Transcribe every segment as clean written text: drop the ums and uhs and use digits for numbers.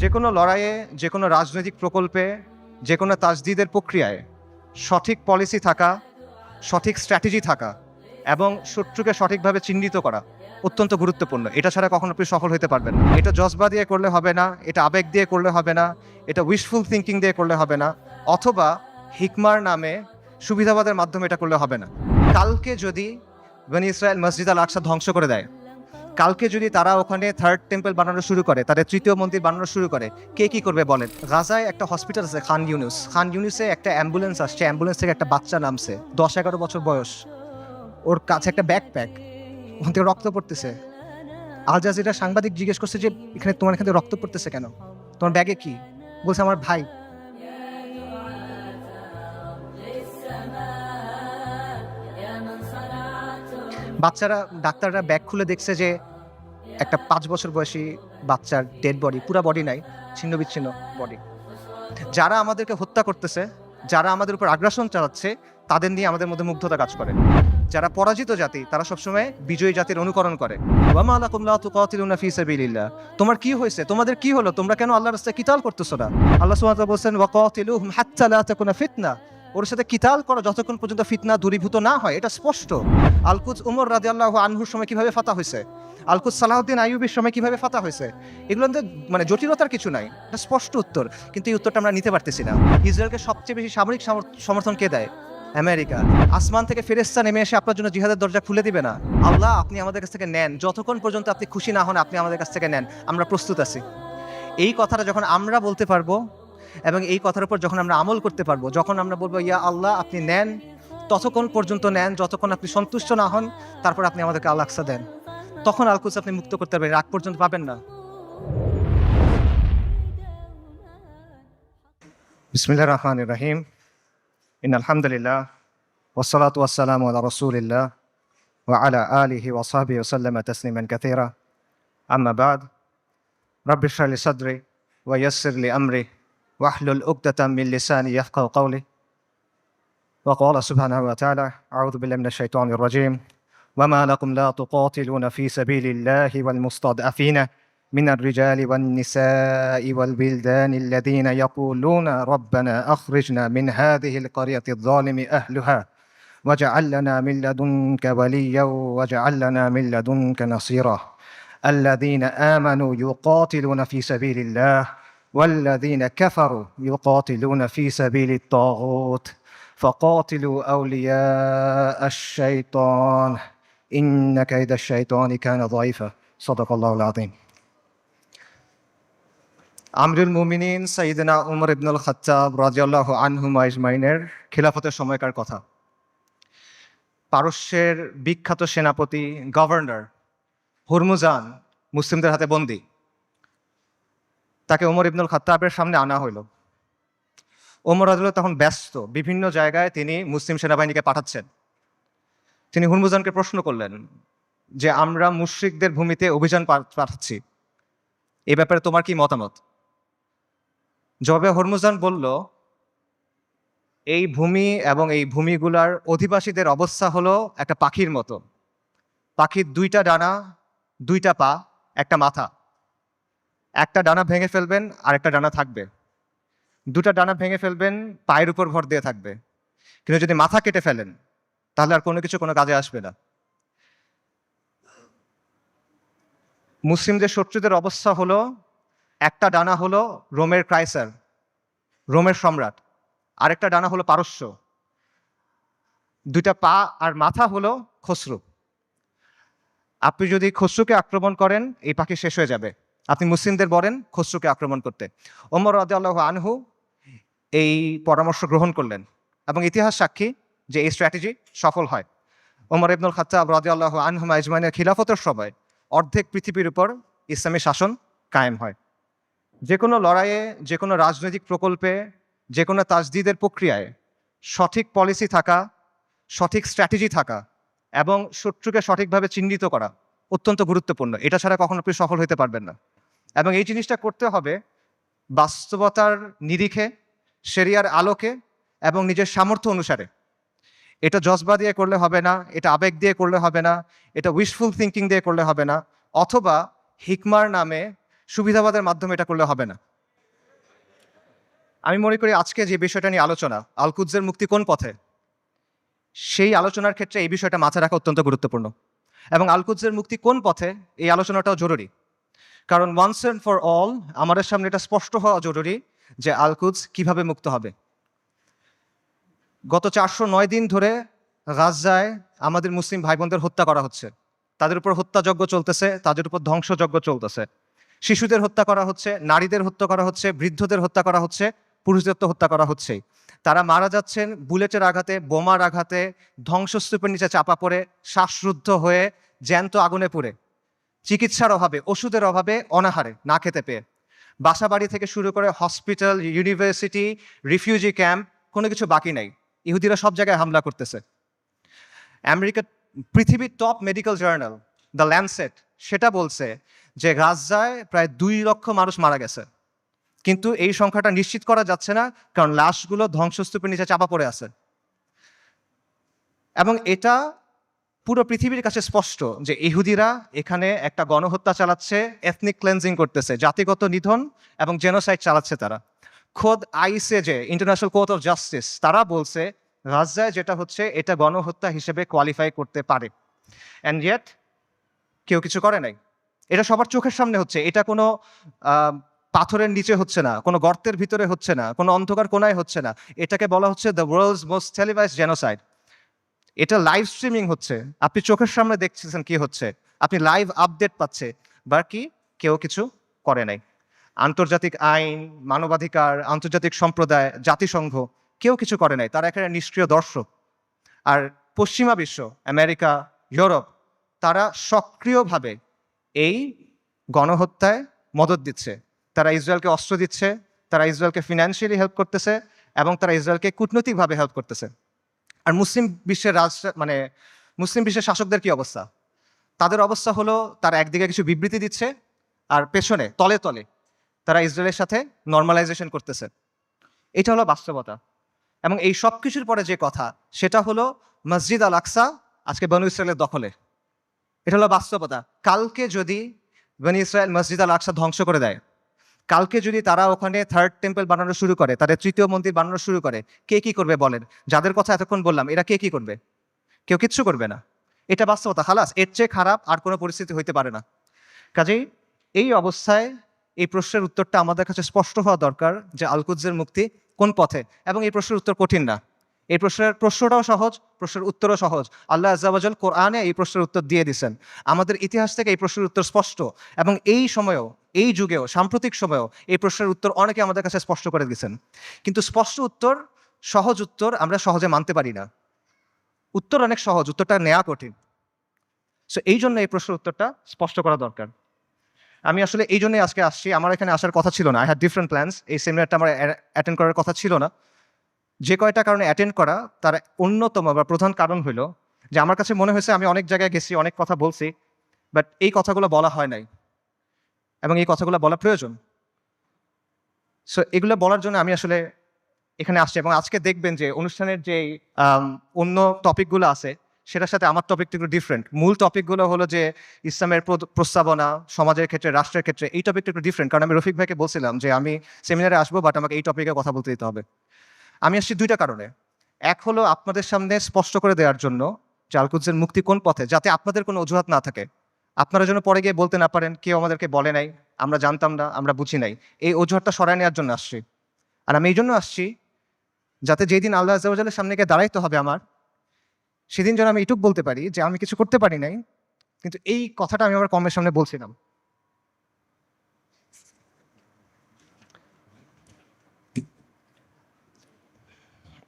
যে কোনো লড়াইয়ে, যে কোনো রাজনৈতিক প্রকল্পে, যে কোনো তাজদিদের প্রক্রিয়ায় সঠিক পলিসি থাকা, সঠিক স্ট্র্যাটেজি থাকা এবং শত্রুকে সঠিকভাবে চিহ্নিত করা অত্যন্ত গুরুত্বপূর্ণ। এটা ছাড়া কখনো আপনি সফল হতে পারবেন না। এটা জজবা দিয়ে করলে হবে না, এটা আবেগ দিয়ে করলে হবে না, এটা উইশফুল থিঙ্কিং দিয়ে করলে হবে না, অথবা হিকমার নামে সুবিধাবাদের মাধ্যমে এটা করলে হবে না। কালকে যদি বনি ইসরায়েল মসজিদ আল আকসা ধ্বংস করে দেয়, কালকে যদি তারা ওখানে থার্ড টেম্পল বানানো শুরু করে, তাদের তৃতীয় মন্দির বানানো শুরু করে, কে কি করবে বলেন? গাজায় একটা হসপিটাল আছে খান ইউনুসে একটা অ্যাম্বুলেন্স আসছে, অ্যাম্বুলেন্স থেকে একটা বাচ্চা নামছে, 10-11 বছর বয়স, ওর কাছে একটা ব্যাকপ্যাক, ওখান থেকে রক্ত পড়তেছে। আল জাজিরা সাংবাদিক জিজ্ঞেস করছে যে এখানে তোমার এখান থেকে রক্ত পড়তেছে কেন, তোমার ব্যাগে কি? বলছে আমার ভাই। বাচ্চারা, ডাক্তাররা ব্যাগ খুলে দেখছে যে একটা 5 বছর বয়সী বাচ্চার ডেড বডি, পুরা বডি নাই, ছিন্ন বিচ্ছিন্ন বডি। যারা আমাদেরকে হত্যা করতেছে, যারা আমাদের উপর আগ্রাসন চালাচ্ছে, তাদের নিয়ে আমাদের মধ্যে মুগ্ধতা কাজ করে। যারা পরাজিত জাতি, তারা সবসময় বিজয়ী জাতির অনুকরণ করে। ওয়ামা লাকুম লা তুকাতিলুনা ফি সাবিলিল্লাহ, তোমার কি হয়েছে, তোমাদের কি হলো, তোমরা কেন আল্লাহর রাস্তায় কিতাল করতেছো না? আল্লাহ সুবহানাহু ওয়া তাআলা বলেন ওয়াকাতিলুহুম হাত্তা লা তাকুনা ফিতনা, ওর সাথে কিতাল করো যতক্ষণ পর্যন্ত ফিতনা দূরীভূত না হয়। এটা স্পষ্ট। আল-কুদস উমর রাদিয়াল্লাহু আনহুর সময় কিভাবে ফাতা হয়েছে, আল-কুদস সালাহউদ্দিন আইয়ুবীর সময় কিভাবে ফাতা হয়েছে, এগুলোতে মানে জটিলতার কিছু নাই, এটা স্পষ্ট উত্তর। কিন্তু এই উত্তরটা আমরা নিতে পারতেছি না। ইসরায়েলকে সবচেয়ে বেশি সামরিক সমর্থন কে দেয়? আমেরিকা। আসমান থেকে ফেরেশতা নেমে এসে আপনার জন্য জিহাদের দরজা খুলে দিবে না। আল্লাহ, আপনি আমাদের কাছ থেকে নেন, যতক্ষণ পর্যন্ত আপনি খুশি না হন আপনি আমাদের কাছ থেকে নেন, আমরা প্রস্তুত আছি। এই কথাটা যখন আমরা বলতে পারবো এবং এই কথার উপর যখন আমরা আমল করতে পারবো, যখন আমরা বলবো ইয়া আল্লাহ আপনি নেন, ততক্ষণ পর্যন্ত নেন যতক্ষণ আপনি সন্তুষ্ট না হন, তারপর আপনি আমাদেরকে আল আকসা দেন, তখন আল-কুদস আপনি মুক্ত করতে পারবেন, আগ পর্যন্ত পাবেন না। বিসমিল্লাহির রহমানির রহিম। ইন্নাল হামদুলিল্লাহ ওয়াসসালাতু ওয়াসসালামু আলা রাসূলিল্লাহ ওয়া আলা আলিহি ওয়া সাহবিহি ওয়া সাল্লামা তাসলিমান কাসীরা। আম্মা বাদ। রাব্বি ইশরাহ লি সাদরি ওয়া ইয়াসসির লি আমরি ওয়াহলুল উকদাতাম মিন লিসানি ইয়াফকাহু কওলি। ওয়া ক্বালা সুবহানাহু ওয়া তাআলা আউযু বিল্লাহি মিনাশ শাইতানির রাজীম। وما لكم لا تقاتلون في سبيل الله والمستضعفين من الرجال والنساء والولدان الذين يقولون ربنا أخرجنا من هذه القرية الظالم أهلها واجعل لنا من لدنك وليا واجعل لنا من لدنك نصيرا الذين آمنوا يقاتلون في سبيل الله والذين كفروا يقاتلون في سبيل الطاغوت فقاتلوا أولياء الشيطان إن كيد الشيطان كان ضعيفا صدق الله العظيم. আমরুল মুমিনিন সাইয়েদনা উমর ইবনুল খাত্তাব রাদিয়াল্লাহু আনহুম আজমাইনের খিলাফতের সময়কার কথা। পারস্যের বিখ্যাত সেনাপতি গভর্নর হুরমুজান মুসলিমদের হাতে বন্দী। তাকে উমর ইবনুল খাত্তাবের সামনে আনা হইল। ওমর রাদিয়াল্লাহু তখন ব্যস্ত, বিভিন্ন জায়গায় তিনি মুসলিম সেনাবাহিনীকে পাঠাচ্ছেন। তিনি হুরমুজানকে প্রশ্ন করলেন যে আমরা মুশরিকদের ভূমিতে অভিযান পাঠাচ্ছি, এ ব্যাপারে তোমার কি মতামত? জবাবে হুরমুজান বলল, এই ভূমি এবং এই ভূমিগুলার অধিবাসীদের অবস্থা হলো একটা পাখির মতো। পাখির 2টা ডানা, 2টা পা, একটা মাথা। একটা ডানা ভেঙে ফেলবেন আর একটা ডানা থাকবে। 2টা ডানা ভেঙে ফেলবেন, পায়ের উপর ভর দিয়ে থাকবে। কিন্তু যদি মাথা কেটে ফেলেন তাহলে আর কোনো কিছু কোনো কাজে আসবে না। মুসলিমদের শত্রুদের অবস্থা হলো, একটা ডানা হলো রোমের ক্রাইসার, রোমের সম্রাট, আরেকটা ডানা হলো পারস্য, 2টা পা আর মাথা হলো খসরু। আপনি যদি খসরুকে আক্রমণ করেন এই পাখি শেষ হয়ে যাবে, আপনি মুসলিমদের বলেন খসরুকে আক্রমণ করতে। ওমর রাদিয়াল্লাহু আনহু এই পরামর্শ গ্রহণ করলেন এবং ইতিহাস সাক্ষী যে এই স্ট্র্যাটেজি সফল হয়। ওমর ইবনুল খাত্তাব রাদিয়াল্লাহু আনহু আজমাইনের খিলাফতের সময় অর্ধেক পৃথিবীর উপর ইসলামী শাসন কায়েম হয়। যে কোনো লড়াইয়ে, যে কোনো রাজনৈতিক প্রকল্পে, যে কোনো তাজদিদের প্রক্রিয়ায় সঠিক পলিসি থাকা, সঠিক স্ট্র্যাটেজি থাকা এবং শত্রুকে সঠিকভাবে চিহ্নিত করা অত্যন্ত গুরুত্বপূর্ণ। এটা ছাড়া কখনো আপনি সফল হতে পারবেন না। এবং এই জিনিসটা করতে হবে বাস্তবতার নিরিখে, শরিয়ার আলোকে এবং নিজের সামর্থ্য অনুসারে। এটা জজবা দিয়ে করলে হবে না, এটা আবেগ দিয়ে করলে হবে না, এটা উইশফুল থিঙ্কিং দিয়ে করলে হবে না, অথবা হিকমার নামে সুবিধাবাদের মাধ্যমে এটা করলে হবে না। আমি মনে করি আজকে যে বিষয়টা নিয়ে আলোচনা, আল কুদসের মুক্তি কোন পথে, সেই আলোচনার ক্ষেত্রে এই বিষয়টা মাথায় রাখা অত্যন্ত গুরুত্বপূর্ণ। এবং আল কুদসের মুক্তি কোন পথে এই আলোচনাটাও জরুরি, কারণ ওয়ান্স অ্যান্ড ফর অল আমাদের সামনে এটা স্পষ্ট হওয়া জরুরি যে আল কুদস কিভাবে মুক্ত হবে। গত 409 দিন ধরে গাজায় আমাদের মুসলিম ভাই বোনদের হত্যা করা হচ্ছে, তাদের উপর হত্যাযজ্ঞ চলতেছে, তাদের উপর ধ্বংসযজ্ঞ চলতেছে। শিশুদের হত্যা করা হচ্ছে, নারীদের হত্যা করা হচ্ছে, বৃদ্ধদের হত্যা করা হচ্ছে, পুরুষদের তো হত্যা করা হচ্ছেই। তারা মারা যাচ্ছেন বুলেটের আঘাতে, বোমার আঘাতে, ধ্বংসস্তূপের নিচে চাপা পড়ে, শ্বাসরুদ্ধ হয়ে, জ্যান্ত আগুনে পুড়ে, চিকিৎসার অভাবে, ওষুধের অভাবে, অনাহারে, না খেতে পেয়ে। বাসাবাড়ি থেকে শুরু করে হসপিটাল, ইউনিভার্সিটি, রিফিউজি ক্যাম্প, কোনো কিছু বাকি নাই। ইহুদিরা সব জায়গায় হামলা করতেছে। পৃথিবীর top medical journal the Landsat সেটা বলছে যে গাজায় প্রায় 2 লক্ষ মানুষ মারা গেছে, কিন্তু এই সংখ্যাটা নিশ্চিত করা যাচ্ছে না, কারণ লাশগুলো ধ্বংসস্তূপের নিচে চাপা পড়ে আছে। এবং এটা পুরো পৃথিবীর কাছে স্পষ্ট যে ইহুদিরা এখানে একটা গণহত্যা চালাচ্ছে, এথনিক ক্লেন্সিং করতেছে, জাতিগত নিধন এবং জেনোসাইড চালাচ্ছে তারা। খোদ ICJ, international court of justice, তারা বলছে গাজায় যেটা হচ্ছে এটা গণহত্যা হিসেবে কোয়ালিফাই করতে পারে। অ্যান্ড ইয়েট কেউ কিছু করে নাই। এটা সবার চোখের সামনে হচ্ছে, এটা কোনো পাথরের নিচে হচ্ছে না, কোনো গর্তের ভিতরে হচ্ছে না, কোনো অন্ধকার কোনায় হচ্ছে না। এটাকে বলা হচ্ছে the world's most televised genocide. এটা লাইভ স্ট্রিমিং হচ্ছে, আপনি চোখের সামনে দেখছেন কি হচ্ছে, আপনি লাইভ আপডেট পাচ্ছে, বাকি কেউ কিছু করে নাই। আন্তর্জাতিক আইন, মানবাধিকার, আন্তর্জাতিক সম্প্রদায়, জাতিসংঘ কেউ কিছু করে নাই, তারা এখানে নিষ্ক্রিয় দর্শক। আর পশ্চিমা বিশ্ব, আমেরিকা, ইউরোপ, তারা সক্রিয়ভাবে এই গণহত্যায় মদত দিচ্ছে। তারা ইসরায়েলকে অস্ত্র দিচ্ছে, তারা ইসরায়েলকে ফিনান্সিয়ালি হেল্প করতেছে, এবং তারা ইসরায়েলকে কূটনৈতিকভাবে হেল্প করতেছে। আর মুসলিম বিশ্বের মুসলিম বিশ্বের শাসকদের কি অবস্থা? তাদের অবস্থা হলো তারা একদিকে কিছু বিবৃতি দিচ্ছে, আর পেছনে তলে তলে তারা ইসরায়েলের সাথে নর্মালাইজেশন করতেছে। এটা হলো বাস্তবতা। এবং এই সব কিছুর পরে যে কথা, সেটা হলো মসজিদ আল আকসা আজকে বনু ইসরায়েলের দখলে। এটা হলো বাস্তবতা। কালকে যদি বনু ইসরায়েল মসজিদ আল আকসা ধ্বংস করে দেয়, কালকে যদি তারা ওখানে থার্ড টেম্পল বানানো শুরু করে, তাদের তৃতীয় মন্দির বানানো শুরু করে, কে কি করবে বলেন? যাদের কথা এতক্ষণ বললাম, এরা কে কি করবে? কেউ কিচ্ছু করবে না। এটা বাস্তবতা। খালাস, এর চেয়ে খারাপ আর কোনো পরিস্থিতি হইতে পারে না। কাজেই এই অবস্থায় এই প্রশ্নের উত্তরটা আমাদের কাছে স্পষ্ট হওয়া দরকার যে আল কুদসের মুক্তি কোন পথে। এবং এই প্রশ্নের উত্তর কঠিন না, এই প্রশ্নটাও সহজ, প্রশ্নের উত্তরও সহজ। আল্লাহ আজ্জা ওয়া জাল কোরআনে এই প্রশ্নের উত্তর দিয়ে দিয়েছেন। আমাদের ইতিহাস থেকে এই প্রশ্নের উত্তর স্পষ্ট, এবং এই সময়েও, এই যুগেও, সাম্প্রতিক সময়েও এই প্রশ্নের উত্তর অনেকে আমাদের কাছে স্পষ্ট করে দিয়েছেন। কিন্তু স্পষ্ট উত্তর, সহজ উত্তর আমরা সহজে মানতে পারি না। উত্তর অনেক সহজ, উত্তরটা নেওয়া কঠিন। সো এই জন্য এই প্রশ্নের উত্তরটা স্পষ্ট করা দরকার। আমি আসলে এই জন্যই আজকে আসছি। আমার এখানে আসার কথা ছিল না, আই হ্যাড ডিফারেন্ট প্ল্যান্স। এই সেমিনারটা আমার অ্যাটেন্ড করার কথা ছিল না। যে কয়টা কারণে অ্যাটেন্ড করা, তার অন্যতম বা প্রধান কারণ হলো যে আমার কাছে মনে হয়েছে আমি অনেক জায়গায় গেছি, অনেক কথা বলছি, বাট এই কথাগুলো বলা হয় নাই, এবং এই কথাগুলো বলা প্রয়োজন। সো এগুলো বলার জন্য আমি আসলে এখানে আসছি। এবং আজকে দেখবেন যে অনুষ্ঠানের যে অন্য টপিকগুলো আছে, সেটার সাথে আমার টপিকটা একটু ডিফারেন্ট। মূল টপিকগুলো হলো যে ইসলামের প্রস্তাবনা, সমাজের ক্ষেত্রে, রাষ্ট্রের ক্ষেত্রে। এই টপিকটা একটু ডিফারেন্ট, কারণ আমি রফিক ভাইকে বলছিলাম যে আমি সেমিনারে আসবো, বাট আমাকে এই টপিকে কথা বলতে দিতে হবে। আমি আসছি দুইটা কারণে। এক হলো আপনাদের সামনে স্পষ্ট করে দেওয়ার জন্য যে আল কুদসের মুক্তি কোন পথে, যাতে আপনাদের কোনো অজুহাত না থাকে, আপনারা যেন পরে গিয়ে বলতে না পারেন কেউ আমাদেরকে বলে নাই, আমরা জানতাম না, আমরা বুঝি নাই। এই অজুহাতটা সরায় নেওয়ার জন্য আসছি। আর আমি এই জন্য আসছি যাতে যেই দিন আল্লাহ আজ্জা ওয়া জালের সামনে গিয়ে দাঁড়াইতে হবে আমার, সেদিন যেন আমি এটুক বলতে পারি যে আমি কিছু করতে পারি নাই, কিন্তু এই কথাটা আমি আমার কমের সামনে বলছিলাম।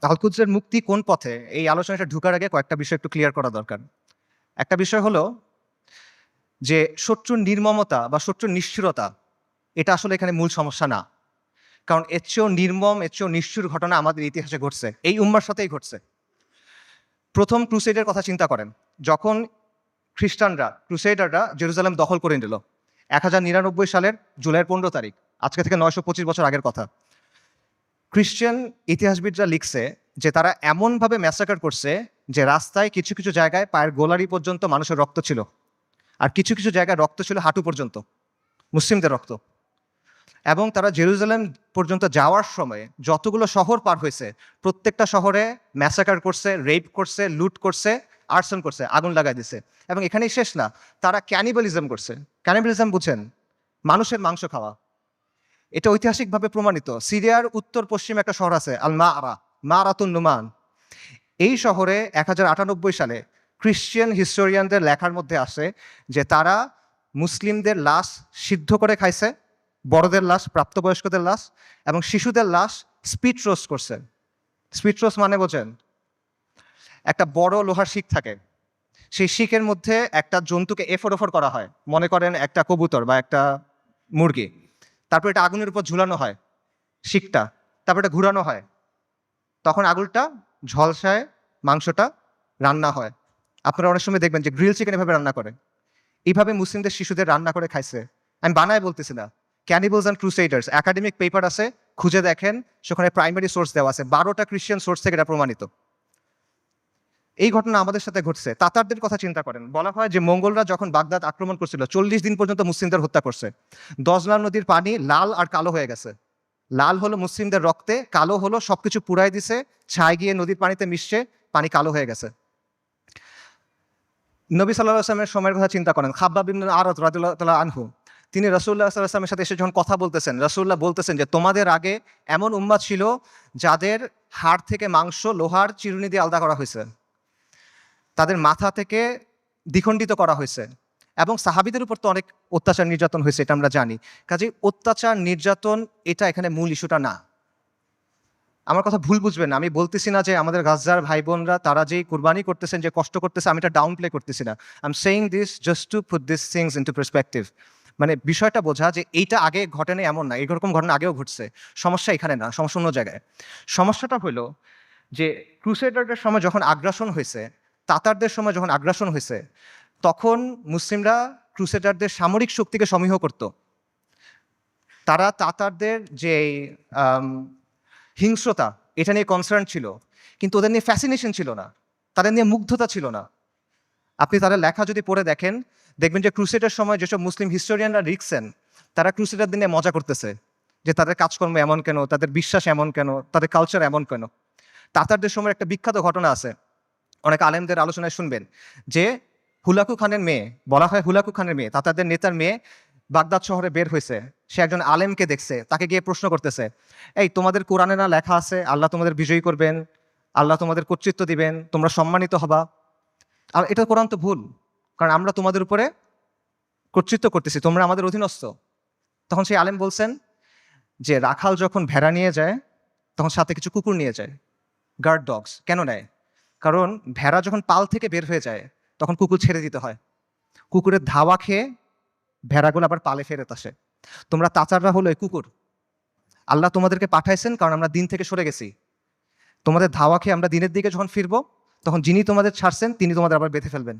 আল কুদসের মুক্তি কোন পথে, এই আলোচনাটা ঢুকার আগে কয়েকটা বিষয় একটু ক্লিয়ার করা দরকার। একটা বিষয় হলো যে শত্রুর নির্মমতা বা শত্রুর নিষ্ঠুরতা, এটা আসলে এখানে মূল সমস্যা না। কারণ এর চেয়েও নির্মম, এর চেয়েও নিষ্ঠুর ঘটনা আমাদের ইতিহাসে ঘটছে, এই উম্মার সাথেই ঘটছে। প্রথম ক্রুসেডের কথা চিন্তা করেন, যখন ক্রুসেডাররা জেরুজালেম দখল করে নিল 1099 সালের জুলাইয়ের 15 তারিখ, আজকে থেকে 925 বছর আগের কথা। খ্রিস্টান ইতিহাসবিদরা লিখছে যে তারা এমনভাবে ম্যাসাকার করছে যে রাস্তায় কিছু কিছু জায়গায় পায়ের গোলারি পর্যন্ত মানুষের রক্ত ছিল, আর কিছু কিছু জায়গায় রক্ত ছিল হাঁটু পর্যন্ত, মুসলিমদের রক্ত। এবং তারা জেরুজালেম পর্যন্ত যাওয়ার সময় যতগুলো শহর পার হয়েছে প্রত্যেকটা শহরে ম্যাসাকার করছে, রেপ করছে, লুট করছে, আর্সন করছে, আগুন লাগাই দিছে। এবং এখানেই শেষ না, তারা ক্যানিবালিজম করছে। ক্যানিবালিজম বুঝেন? মানুষের মাংস খাওয়া। এটা ঐতিহাসিকভাবে প্রমাণিত। সিরিয়ার উত্তর পশ্চিমে একটা শহর আছে আল মারাতুন নুমান। এই শহরে 1098 সালে খ্রিশ্চিয়ান হিস্টোরিয়ানদের লেখার মধ্যে আসে যে তারা মুসলিমদের লাশ সিদ্ধ করে খাইছে, বড়দের লাশ, প্রাপ্তবয়স্কদের লাশ, এবং শিশুদের লাশ স্পিড রোস্ট করছে। স্পিড রোস্ট মানে বোঝেন? একটা বড় লোহার শিক থাকে, সেই শিকের মধ্যে একটা জন্তুকে এফর ওফর করা হয়, মনে করেন একটা কবুতর বা একটা মুরগি। তারপর এটা আগুনের উপর ঝুলানো হয় শিকটা, তারপর এটা ঘুরানো হয়, তখন আগুনটা ঝলসায় মাংসটা রান্না হয়। আপনারা অনেক সময় দেখবেন যে গ্রিল চিকেন এভাবে রান্না করে। এইভাবে মুসলিমদের শিশুদের রান্না করে খাইছে। আমি বানায় বলতেছি না। ক্যানিবলস অ্যান্ড ক্রুসেডার্স একাডেমিক পেপার আছে, খুঁজে দেখেন, সেখানে প্রাইমারি সোর্স দেওয়া আছে, 12টা খ্রিশ্চিয়ান সোর্স থেকে এটা প্রমাণিত। এই ঘটনা আমাদের সাথে ঘটছে। তাতারদের কথা চিন্তা করেন, বলা হয় যে মঙ্গলরা যখন বাগদাদ আক্রমণ করছিল 40 দিন পর্যন্ত মুসলিমদের হত্যা করছে। দজলা নদীর পানি লাল আর কালো হয়ে গেছে। লাল হলো মুসলিমদের রক্তে, কালো হলো সবকিছু পুড়াই দিছে, ছাই গিয়ে নদীর পানিতে মিশছে, পানি কালো হয়ে গেছে। নবী সাল্লাল্লাহু আলাইহি ওয়াসাল্লামের সময়ের কথা চিন্তা করেন। খাব্বাব ইবনে আরাদ রাদিয়াল্লাহু তাআলা আনহু, তিনি রাসূলুল্লাহ সাল্লাল্লাহু আলাইহি ওয়াসাল্লামের সাথে এসে যখন কথা বলতেছেন, রাসূলুল্লাহ বলতেছেন যে তোমাদের আগে এমন উম্মাত ছিল যাদের হাড় থেকে মাংস লোহার চিরুনি দিয়ে আলাদা করা হয়েছে, তাদের মাথা থেকে দ্বিখণ্ডিত করা হয়েছে, এবং সাহাবীদের উপর তো অনেক অত্যাচার নির্যাতন হয়েছে, এটা আমরা জানি। কাজে অত্যাচার নির্যাতন এটা এখানে মূল ইস্যুটা না। আমার কথা ভুল বুঝবেন না, আমি বলতেছি না যে আমাদের গাজ্জার ভাই বোনরা তারা যেই কুরবানি করতেছেন, যে কষ্ট করতেছে, আমি এটা ডাউন প্লে করতেছি না। I am saying this just to put this things into perspective. মানে বিষয়টা বোঝা যে এইটা আগে ঘটেনি এমন না, এরকম ঘটনা আগেও ঘটছে। সমস্যা এখানে না, সমস্যা অন্য জায়গায়। সমস্যাটা হলো যে ক্রুসেডারদের সময় যখন আগ্রাসন হয়েছে, তাতারদের সময় যখন আগ্রাসন হয়েছে, তখন মুসলিমরা ক্রুসেডারদের সামরিক শক্তিকে সমীহ করত। তারা তাতারদের যে হিংস্রতা, এটা নিয়ে কনসার্ন ছিল, কিন্তু ওদের নিয়ে ফ্যাসিনেশন ছিল না, তাদের নিয়ে মুগ্ধতা ছিল না। আপনি তাদের লেখা যদি পড়ে দেখেন, দেখবেন যে ক্রুসেডের সময় যেসব মুসলিম হিস্টোরিয়ানরা লিখছেন, তারা ক্রুসেডারদের নিয়ে মজা করতেছে যে তাদের কাজকর্ম এমন কেন, তাদের বিশ্বাস এমন কেন, তাদের কালচার এমন কেন। তাতারদের সময় একটা বিখ্যাত ঘটনা আছে, অনেক আলেমদের আলোচনায় শুনবেন, যে হুলাকু খানের মেয়ে, বলা হয় হুলাকু খানের মেয়ে, তাতারদের নেতার মেয়ে বাগদাদ শহরে বের হয়েছে। সে একজন আলেমকে দেখছে, তাকে গিয়ে প্রশ্ন করতেছে, এই তোমাদের কোরআনে না লেখা আছে আল্লাহ তোমাদের বিজয়ী করবেন, আল্লাহ তোমাদের কর্তৃত্ব দিবেন, তোমরা সম্মানিত হবা? আর এটা কোরআন তো ভুল, কারণ আমরা তোমাদের উপরে কর্তৃত্ব করতেছি, তোমরা আমাদের অধীনস্থ। তখন সেই আলেম বলছেন যে রাখাল যখন ভেড়া নিয়ে যায়, তখন সাথে কিছু কুকুর নিয়ে যায়, গার্ড ডগস। কেন নেয়? কারণ ভেড়া যখন পাল থেকে বের হয়ে যায়, তখন কুকুর ছেড়ে দিতে হয়, কুকুরের ধাওয়া খেয়ে ভেড়াগুলো আবার পালে ফেরত আসে। তোমরা তাচাররা হলো এই কুকুর। আল্লাহ তোমাদেরকে পাঠাইছেন কারণ আমরা দিন থেকে সরে গেছি। তোমাদের ধাওয়া খেয়ে আমরা দিনের দিকে যখন ফিরবো, তখন যিনি তোমাদের ছাড়ছেন তিনি তোমাদের আবার বেঁধে ফেলবেন।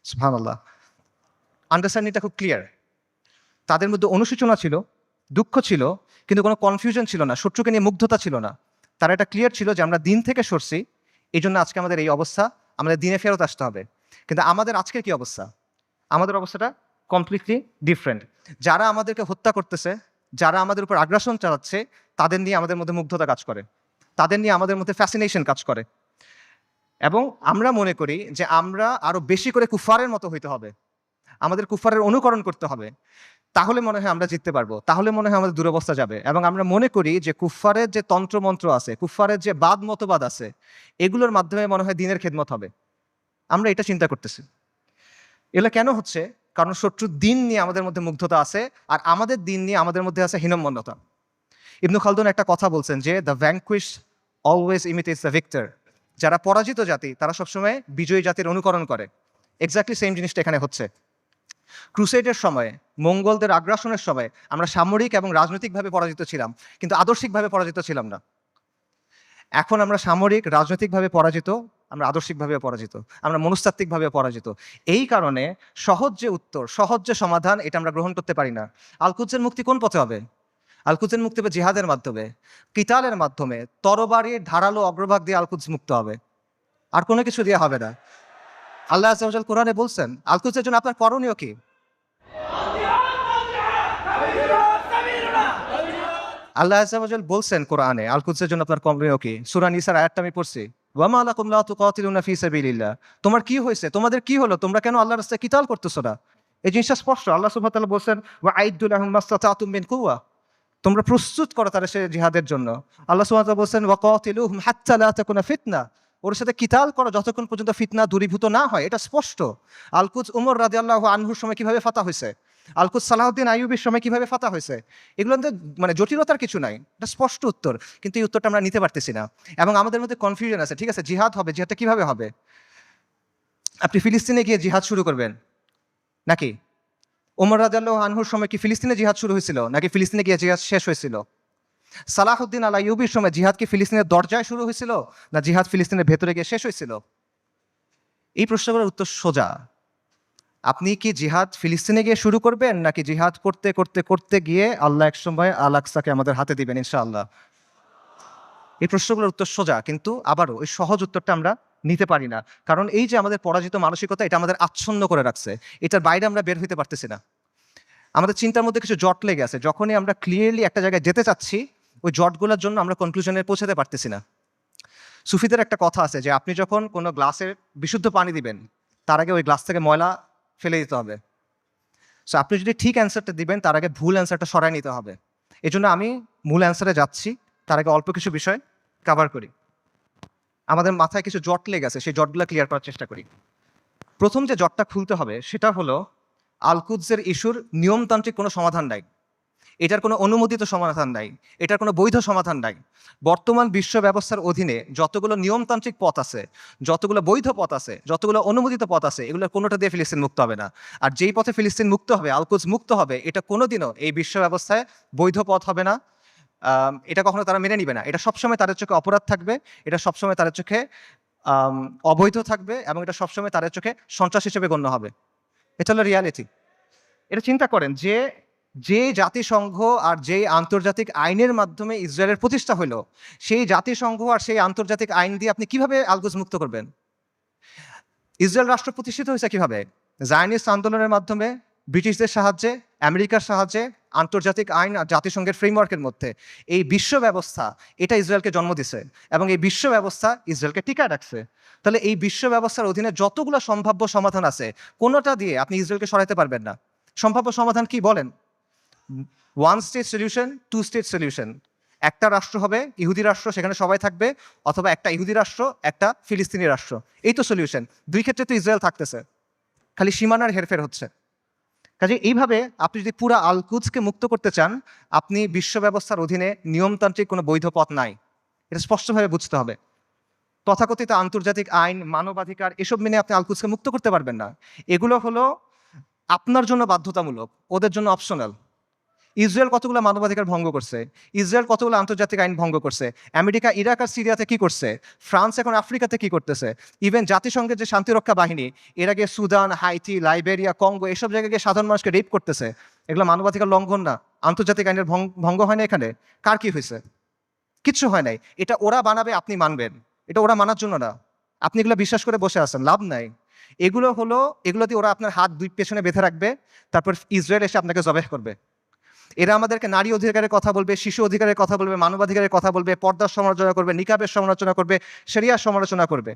সুবহানাল্লাহ। আন্ডারস্ট্যান্ডিংটা খুব ক্লিয়ার। তাদের মধ্যে অনুশোচনা ছিল, দুঃখ ছিল, কিন্তু কোনো কনফিউশন ছিল না, শত্রুকে নিয়ে মুগ্ধতা ছিল না। তারা এটা ক্লিয়ার ছিল যে আমরা দিন থেকে সরছি, এই জন্য আজকে আমাদের এই অবস্থা, আমাদের দিনে ফেরত আসতে হবে। কিন্তু আমাদের আজকের কি অবস্থা? আমাদের অবস্থাটা কমপ্লিটলি ডিফারেন্ট। যারা আমাদেরকে হত্যা করতেছে, যারা আমাদের উপর আগ্রাসন চালাচ্ছে, তাদের নিয়ে আমাদের মধ্যে মুগ্ধতা কাজ করে, তাদের নিয়ে আমাদের মধ্যে ফ্যাসিনেশন কাজ করে, এবং আমরা মনে করি যে আমরা আরো বেশি করে কুফারের মতো হইতে হবে, আমাদের কুফারের অনুকরণ করতে হবে, তাহলে মনে হয় আমরা জিততে পারবো, তাহলে মনে হয় আমাদের দুরবস্থা যাবে। এবং আমরা মনে করি যে কুফারের যে তন্ত্রমন্ত্র আছে, কুফারের যে বাদ মতবাদ আছে, এগুলোর মাধ্যমে মনে হয় দিনের খেদমত হবে। আমরা এটা চিন্তা করতেছি। এগুলো কেন হচ্ছে? কারণ শত্রুর দিন নিয়ে আমাদের মধ্যে মুগ্ধতা আছে, আর আমাদের দিন নিয়ে আমাদের মধ্যে আছে হীনম্মন্যতা। ইবনু খালদুন একটা কথা বলছেন যে the vanquished always imitates the victor. যারা পরাজিত জাতি তারা সবসময় বিজয়ী জাতির অনুকরণ করে। এক্স্যাক্টলি সেম জিনিসটা এখানে হচ্ছে। ক্রুসেডের সময়, মঙ্গলদের আগ্রাসনের সময় আমরা সামরিক এবং রাজনৈতিকভাবে পরাজিত ছিলাম, কিন্তু আদর্শিকভাবে পরাজিত ছিলাম না। এখন আমরা সামরিক, রাজনৈতিকভাবে পরাজিত, আমরা আদর্শিকভাবে পরাজিত, আমরা মনস্তাত্ত্বিকভাবে পরাজিত। এই কারণে সহজ যে উত্তর, সহজ যে সমাধান, এটা আমরা গ্রহণ করতে পারি না। আল-কুদসের মুক্তি কোন পথে হবে? আল-কুদসের মুক্তি হবে জিহাদের মাধ্যমে, কিতালের মাধ্যমে, তরবারির ধারালো অগ্রভাগ দিয়ে আল-কুদস মুক্ত হবে, আর কোনো কিছু দিয়ে হবে না। আল্লাহ আযজা ওয়া জাল কোরআনে বলছেন আল-কুদসের জন্য আপনার করণীয় কি? আল্লাহ আযজা ওয়া জাল বলছেন কোরআনে, আল কুদসের জন্য আপনার কমপ্লেন কি? সূরা নিসার আয়াতটা আমি পড়ছি। ওয়া মা লাকুম লা তুকাতিলুনা ফি সাবিলিল্লাহ। তোমার কি হয়েছে? তোমাদের কি হলো? তোমরা কেন আল্লাহর রাস্তায় কিতাল করতেছো না? এই জিনিসটা স্পষ্ট। আল্লাহ সুবহানাহু ওয়া তাআলা বলছেন, ওয়া আইদ্দু লাহুম মাসতাতাতুম মিন কুওয়া। তোমরা প্রস্তুত করো তাদের সে জিহাদের জন্য। আল্লাহ সুবহানাহু ওয়া তাআলা বলছেন, ওয়া কাতিলুহুম হাত্তা লা তাকুনা ফিতনা। ওর সাথে কিতাল করো যতক্ষণ পর্যন্ত ফিতনা দূরীভূত না হয়। এটা স্পষ্ট। আল কুদস উমর রাদিয়াল্লাহু আনহুর সময় কিভাবে ফাতা হয়েছে? আল কুদস সালাহউদ্দিন আইয়ুবীর সময় কিভাবে ফাতা হয়েছে? এগুলোতে মানে জটিলতার কিছু নাই। এটা স্পষ্ট উত্তর। কিন্তু এই উত্তরটা আমরা নিতে পারতেছি না। এবং আমাদের মধ্যে কনফিউশন আছে। ঠিক আছে, জিহাদ হবে, জিহাদটা কিভাবে হবে? আপনি ফিলিস্তিনে গিয়ে জিহাদ শুরু করবেন নাকি? ওমর রাদিয়াল্লাহু আনহুর সময় কি ফিলিস্তিনে জিহাদ শুরু হয়েছিল নাকি ফিলিস্তিনে গিয়ে জিহাদ শেষ হয়েছিল? সালাহউদ্দিন আল আইয়ুবীর সময় জিহাদ কি ফিলিস্তিনের দরজায় শুরু হয়েছিল না জিহাদ ফিলিস্তিনের ভেতরে গিয়ে শেষ হয়েছিল? এই প্রশ্নগুলোর উত্তর সোজা। আপনি কি জিহাদ ফিলিস্তিনে গিয়ে শুরু করবেন নাকি জিহাদ করতে করতে করতে গিয়ে আল্লাহ একসময় আল আকসাকে আমাদের হাতে দিবেন ইনশাআল্লাহ? এই প্রশ্নগুলোর উত্তর সোজা, কিন্তু আবারও ওই সহজ উত্তরটা আমরা নিতে পারি না। কারণ এই যে আমাদের পরাজিত মানসিকতা, এটা আমাদের আচ্ছন্ন করে রাখছে। এটার বাইরে আমরা বের হইতে পারতেছি না। আমাদের চিন্তার মধ্যে কিছু জট লেগে আছে। যখনই আমরা ক্লিয়ারলি একটা জায়গায় যেতে চাচ্ছি, ওই জটগুলোর জন্য আমরা কনক্লুশনে পৌঁছাতে পারতেছি না। সুফিদের একটা কথা আছে যে আপনি যখন কোনো গ্লাসে বিশুদ্ধ পানি দিবেন, তার আগে ওই গ্লাস থেকে ময়লা ফেলে দিতে হবে। সো আপনি যদি ঠিক অ্যান্সারটা দিবেন, তার আগে ভুল অ্যান্সারটা সরাই নিতে হবে। এজন্য আমি মূল অ্যান্সারে যাচ্ছি, তার আগে অল্প কিছু বিষয় কভার করি। আমাদের মাথায় কিছু জট লেগে আছে, সেই জটগুলো ক্লিয়ার করার চেষ্টা করি। প্রথম যে জটটা খুলতে হবে সেটা হলো, আল কুদসের ইস্যুর নিয়মতান্ত্রিক কোনো সমাধান নাই। এটার কোনো অনুমোদিত সমাধান নাই। এটার কোনো বৈধ সমাধান নাই। বর্তমান বিশ্ব ব্যবস্থার অধীনে যতগুলো নিয়মতান্ত্রিক পথ আছে, যতগুলো বৈধ পথ আছে, যতগুলো অনুমোদিত পথ আছে, এগুলোর কোনোটা দিয়ে ফিলিস্তিন মুক্ত হবে না। আর যেই পথে ফিলিস্তিন মুক্ত হবে, আল কুদস মুক্ত হবে, এটা কোনোদিনও এই বিশ্ব ব্যবস্থায় বৈধ পথ হবে না। এটা কখনো তারা মেনে নিবে না। এটা সবসময় তাদের চোখে অপরাধ থাকবে, এটা সবসময় তাদের চোখে অবৈধ থাকবে, এবং এটা সবসময় তাদের চোখে সন্ত্রাস হিসেবে গণ্য হবে। এটা হলো রিয়ালিটি। এটা চিন্তা করেন যে যে জাতিসংঘ আর যেই আন্তর্জাতিক আইনের মাধ্যমে ইসরায়েলের প্রতিষ্ঠা হলো, সেই জাতিসংঘ আর সেই আন্তর্জাতিক আইন দিয়ে আপনি কিভাবে আল কুদস মুক্ত করবেন? ইসরায়েল রাষ্ট্র প্রতিষ্ঠিত হয়েছে কিভাবে? জায়নিস্ট আন্দোলনের মাধ্যমে, ব্রিটিশদের সাহায্যে, আমেরিকার সাহায্যে, আন্তর্জাতিক আইন আর জাতিসংঘের ফ্রেমওয়ার্কের মধ্যে। এই বিশ্ব ব্যবস্থা, এটা ইসরায়েলকে জন্ম দিছে, এবং এই বিশ্ব ব্যবস্থা ইসরায়েলকে টিকায় রাখছে। তাহলে এই বিশ্ব ব্যবস্থার অধীনে যতগুলো সম্ভাব্য সমাধান আছে, কোনোটা দিয়ে আপনি ইসরায়েলকে সরাইতে পারবেন না। সম্ভাব্য সমাধান কি বলেন? One state solution, two state solution. একটা রাষ্ট্র হবে, ইহুদি রাষ্ট্র, সেখানে সবাই থাকবে, অথবা একটা ইহুদি রাষ্ট্র, একটা ফিলিস্তিনি রাষ্ট্র। এই তো সলিউশন। দুই ক্ষেত্রে তো ইসরায়েল থাকতেছে, খালি সীমানার হেরফের হচ্ছে। কাজে এইভাবে আপনি যদি পুরা আল কুদসকে মুক্ত করতে চান, আপনি বিশ্ব ব্যবস্থার অধীনে নিয়মতান্ত্রিক কোনো বৈধ পথ নাই। এটা স্পষ্টভাবে বুঝতে হবে। তথাকথিত আন্তর্জাতিক আইন, মানবাধিকার, এসব মেনে আপনি আল কুদসকে মুক্ত করতে পারবেন না। এগুলো হলো আপনার জন্য বাধ্যতামূলক, ওদের জন্য অপশনাল। ইসরায়েল কতগুলো মানবাধিকার ভঙ্গ করছে, ইসরায়েল কতগুলো আন্তর্জাতিক আইন ভঙ্গ করছে, আমেরিকা ইরাক আর সিরিয়াতে কি করছে, ফ্রান্স এখন আফ্রিকাতে কি করতেছে, ইভেন জাতিসংঘের যে শান্তিরক্ষা বাহিনী, এর আগে সুদান, হাইতি, লাইবেরিয়া, কঙ্গো, এসব জায়গায় গিয়ে সাধারণ মানুষকে রেপ করতেছে। এগুলো মানবাধিকার লঙ্ঘন না? আন্তর্জাতিক আইনের ভঙ্গ হয় না এখানে? কার কি হয়েছে? কিচ্ছু হয় নাই। এটা ওরা বানাবে, আপনি মানবেন। এটা ওরা মানার জন্য না। আপনি এগুলো বিশ্বাস করে বসে আছেন, লাভ নাই। এগুলো হলো, এগুলো দিয়ে ওরা আপনার হাত দুই পেছনে বেঁধে রাখবে, তারপর ইসরায়েল এসে আপনাকে জবাহ করবে। এরা আমাদেরকে নারী অধিকারের কথা বলবে, শিশু অধিকারের কথা বলবে, মানবাধিকারের কথা বলবে, পর্দার সমালোচনা করবে, নিকাবের সমালোচনা করবে, শরিয়ার সমালোচনা করবে।